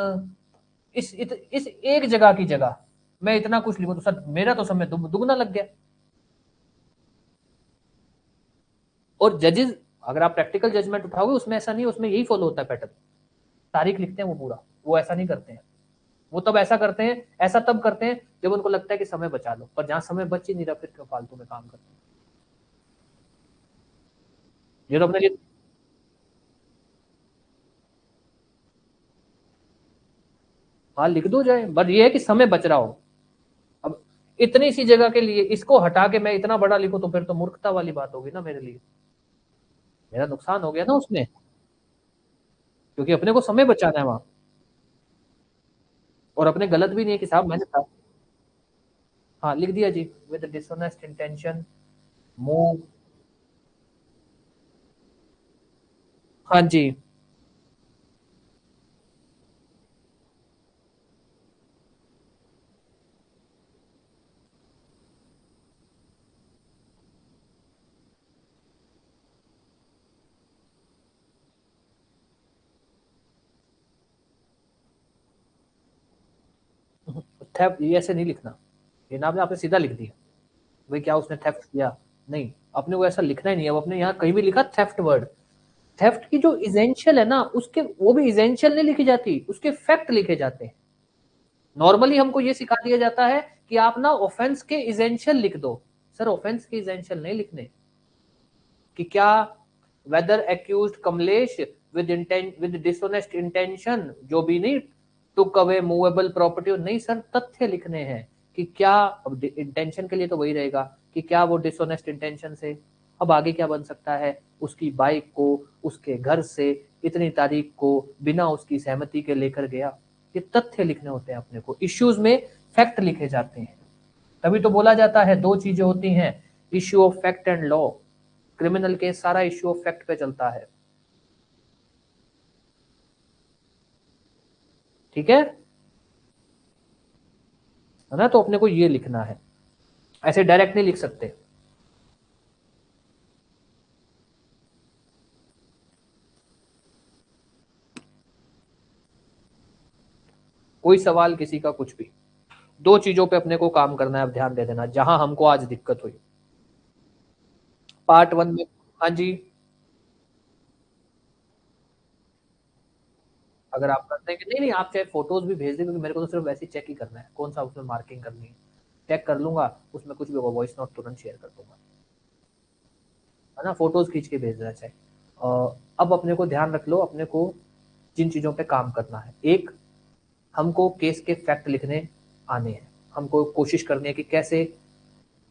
इस एक जगह की जगह मैं इतना कुछ लिखूं, तो सर मेरा तो समय दुगना लग गया। और जजेस, अगर आप प्रैक्टिकल जजमेंट उठाओगे उसमें ऐसा नहीं, उसमें यही फॉलो होता है पैटर्न, तारीख लिखते हैं वो पूरा, वो ऐसा नहीं करते हैं। वो तब ऐसा करते हैं, ऐसा तब करते हैं जब उनको लगता है कि समय बचा लो, पर जहां समय बच ही नहीं रहा फिर क्यों फालतू में काम करते हैं। ये तो अपने लिए, हाँ लिख दो जाए, बट ये है कि समय बच रहा हो। अब इतनी सी जगह के लिए इसको हटा के मैं इतना बड़ा लिखूं, तो फिर तो मूर्खता वाली बात होगी ना मेरे लिए, मेरा नुकसान हो गया ना उसमें, क्योंकि अपने को समय बचाना है वहां, और अपने गलत भी नहीं है कि साहब मैंने था। हाँ लिख दिया जी, विद डिसऑनेस्ट इंटेंशन मूव। हाँ जी, थेफ्ट ये ऐसे नहीं लिखना, ये नाम आपने सीधा लिख दिया, भाई क्या उसने थेफ्ट किया, नहीं, अपने को ऐसा लिखना ही नहीं है। अब अपने यहाँ कहीं भी लिखा थेफ्ट वर्ड, थेफ्ट की जो इजेंशियल है ना, उसके वो भी इजेंशियल नहीं लिखी जाती, उसके फैक्ट लिखे जाते हैं। नॉर्मली हमको ये सिखा दिया जाता है कि आप ना ऑफेंस के इजेंशियल लिख दो, सर ऑफेंस के इजेंशियल नहीं लिखने, कि क्या whether accused Kamlesh with dishonest intention, जो भी नहीं, टुक अवे मूवेबल प्रॉपर्टी, नहीं सर तथ्य लिखने हैं कि क्या, अब इंटेंशन के लिए तो वही रहेगा कि क्या वो डिसऑनेस्ट इंटेंशन से, अब आगे क्या बन सकता है, उसकी बाइक को उसके घर से इतनी तारीख को बिना उसकी सहमति के लेकर गया। ये तथ्य लिखने होते हैं अपने को, इश्यूज में फैक्ट लिखे जाते हैं। तभी तो बोला जाता है दो चीजें होती हैं, issue of fact and law. Criminal case सारा इश्यू ऑफ फैक्ट पे चलता है, ठीक है ना, तो अपने को ये लिखना है, ऐसे डायरेक्ट नहीं लिख सकते। कोई सवाल किसी का कुछ भी, दो चीजों पे अपने को काम करना है, अब ध्यान दे देना जहां हमको आज दिक्कत हुई पार्ट वन में। हाँ जी, अगर आप करते हैं कि नहीं नहीं, आप चाहे फोटोज भी भेज दें, क्योंकि मेरे को तो सिर्फ वैसे ही चेक ही करना है कौन सा उसमें मार्किंग करनी है, चेक कर लूंगा, उसमें कुछ भी होगा वॉइस नोट तुरंत शेयर कर दूंगा, है ना, फोटोज खींच के भेज देना चाहिए। अब अपने को ध्यान रख लो, अपने को जिन चीजों पे काम करना है, एक, हमको केस के फैक्ट लिखने आने हैं, हमको कोशिश करनी है कि कैसे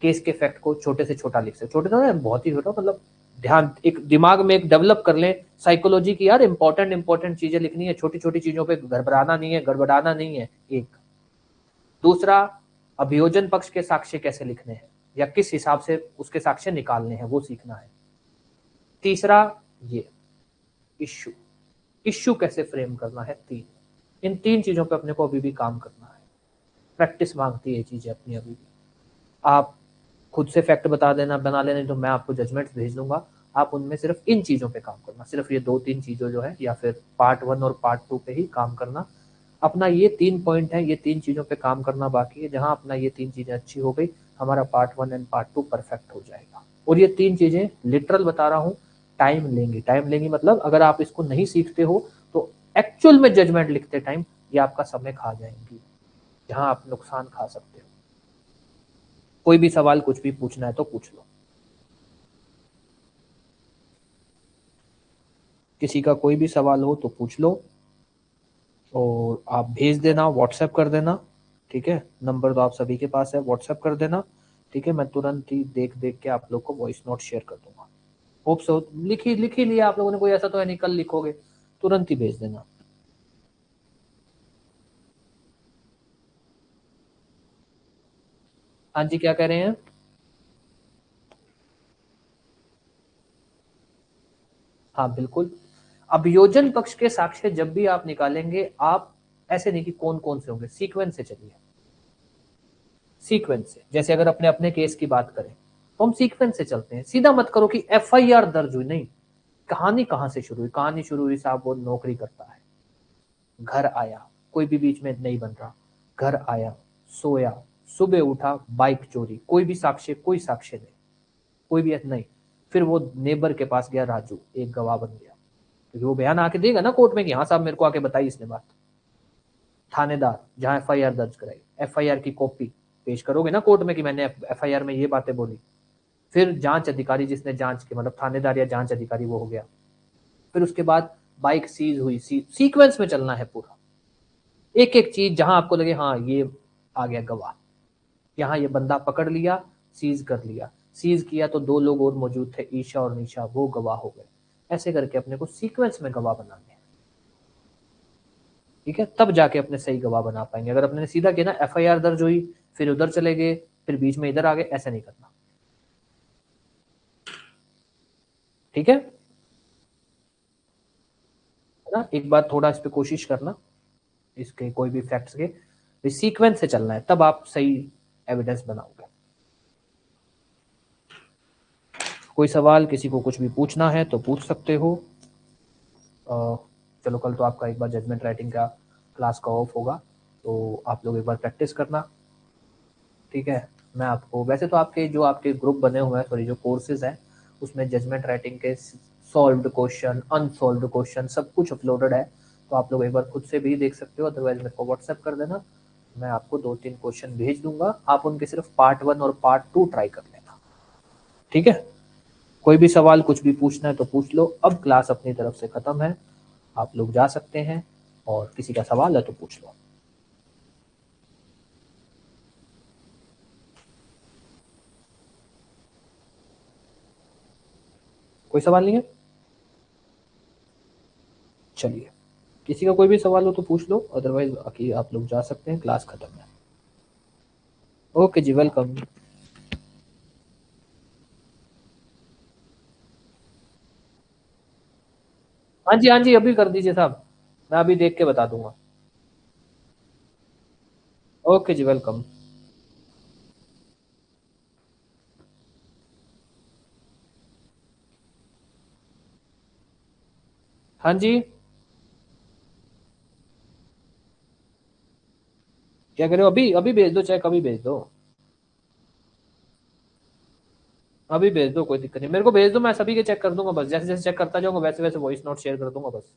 केस के फैक्ट को छोटे से छोटा लिख सकते, छोटे तो ना बहुत ही छोटा, मतलब ध्यान एक दिमाग में एक डेवलप कर लें साइकोलॉजी की, यार इंपॉर्टेंट चीजें लिखनी है, छोटी छोटी चीजों पे घबराना नहीं है, गड़बड़ाना नहीं है, एक। दूसरा, अभियोजन पक्ष के साक्ष्य कैसे लिखने हैं या किस हिसाब से उसके साक्ष्य निकालने हैं वो सीखना है। तीसरा, ये इश्यू, इश्यू कैसे फ्रेम करना है, तीन, इन तीन चीजों पे अपने को अभी भी काम करना है, प्रैक्टिस मांगती है ये चीजें अपनी अभी भी। आप खुद से फैक्ट बता देना बना लेना, तो मैं आपको जजमेंट्स भेज दूंगा, आप उनमें सिर्फ इन चीजों पे काम करना, सिर्फ ये दो तीन चीजों जो है, या फिर पार्ट वन और पार्ट टू पे ही काम करना। अपना ये तीन पॉइंट है, ये तीन चीजों पे काम करना बाकी है, जहां अपना ये तीन चीजें अच्छी हो गई, हमारा part one and part two perfect हो जाएगा। और ये तीन चीजें लिटरल बता रहा हूँ, टाइम लेंगी, टाइम लेंगी मतलब अगर आप इसको नहीं सीखते हो तो एक्चुअल में जजमेंट लिखते टाइम ये आपका समय खा जाएंगी, जहां आप नुकसान खा सकते हो। कोई भी सवाल कुछ भी पूछना है तो पूछ लो, किसी का कोई भी सवाल हो तो पूछ लो, और आप भेज देना, व्हाट्सएप कर देना, ठीक है। नंबर तो आप सभी के पास है, व्हाट्सएप कर देना, ठीक है। मैं तुरंत ही देख देख के आप लोग को वॉइस नोट शेयर कर दूंगा। होप सो लिख ही लिया आप लोगों ने, कोई ऐसा तो है नहीं कल लिखोगे, तुरंत ही भेज देना। हाँ जी, क्या कह रहे हैं? हाँ बिल्कुल। अभियोजन पक्ष के साक्ष्य जब भी आप निकालेंगे, आप ऐसे नहीं कि कौन कौन से होंगे, सीक्वेंस से चलिए, सीक्वेंस से। जैसे अगर अपने अपने केस की बात करें तो हम सीक्वेंस से चलते हैं। सीधा मत करो कि एफआईआर दर्ज हुई, नहीं, कहानी कहां से शुरू हुई। कहानी शुरू हुई साहब, वो नौकरी करता है, घर आया, कोई भी बीच में नहीं बन रहा, घर आया, सोया, सुबह उठा, बाइक चोरी, कोई भी साक्ष्य, कोई साक्ष्य नहीं, कोई भी नहीं। फिर वो नेबर के पास गया, राजू, एक गवाह बन गया, क्योंकि वो बयान आके देगा ना कोर्ट में कि हाँ साहब मेरे को आके बताई इसने बात। थानेदार, जहां एफआईआर दर्ज कराई, एफआईआर की कॉपी पेश करोगे ना कोर्ट में कि मैंने एफआईआर में ये बातें बोली। फिर जांच अधिकारी, जिसने जांच की, मतलब थानेदार या जांच अधिकारी, वो हो गया। फिर उसके बाद बाइक सीज हुई, सीक्वेंस में चलना है पूरा, एक एक चीज जहां आपको लगे हाँ ये आ गया गवाह, यहाँ ये बंदा पकड़ लिया, सीज कर लिया, सीज किया तो दो लोग और मौजूद थे, ईशा और निशा, वो गवाह हो गए। ऐसे करके अपने को सीक्वेंस में गवाह बनाने हैं, ठीक है। तब जाके अपने सही गवाह बना पाएंगे। अगर अपने सीधा किया ना, एफआईआर दर्ज हुई, फिर उधर चले गए, फिर बीच में इधर आ गए, ऐसा नहीं करना, ठीक है ना। एक बार थोड़ा इस पे कोशिश करना, इसके कोई भी फैक्ट्स के सीक्वेंस से चलना है, तब आप सही एविडेंस बनाओगे। कोई सवाल, किसी को कुछ भी पूछना है तो पूछ सकते हो। चलो, कल तो आपका एक बार जजमेंट राइटिंग का क्लास का ऑफ होगा, तो आप लोग एक बार प्रैक्टिस करना, ठीक है। मैं आपको, वैसे तो आपके जो आपके ग्रुप बने हुए हैं, सॉरी जो कोर्सेज हैं, उसमें जजमेंट राइटिंग के सॉल्व्ड क्वेश्चन, अनसॉल्व्ड क्वेश्चन सब कुछ अपलोडेड है, तो आप लोग एक बार खुद से भी देख सकते हो। अदरवाइज मेरे को व्हाट्सएप कर देना, मैं आपको 2-3 क्वेश्चन भेज दूंगा, आप उनके सिर्फ पार्ट 1 और पार्ट 2 ट्राई कर लेना, ठीक है। कोई भी सवाल कुछ भी पूछना है तो पूछ लो। अब क्लास अपनी तरफ से खत्म है, आप लोग जा सकते हैं, और किसी का सवाल है तो पूछ लो। कोई सवाल नहीं है? चलिए, किसी का कोई भी सवाल हो तो पूछ लो, अदरवाइज बाकी आप लोग जा सकते हैं, क्लास खत्म है। ओके जी, वेलकम। हाँ जी, हाँ जी, अभी कर दीजिए साहब, मैं अभी देख के बता दूंगा। ओके जी, वेलकम। हाँ जी, क्या कह रहे हो? अभी अभी भेज दो, चेक अभी भेज दो, अभी भेज दो, कोई दिक्कत नहीं, मेरे को भेज दो, मैं सभी के चेक कर दूंगा बस, जैसे जैसे चेक करता जाऊंगा वैसे वैसे वॉइस नोट शेयर कर दूंगा बस,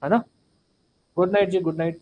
है ना। गुड नाइट जी, गुड नाइट।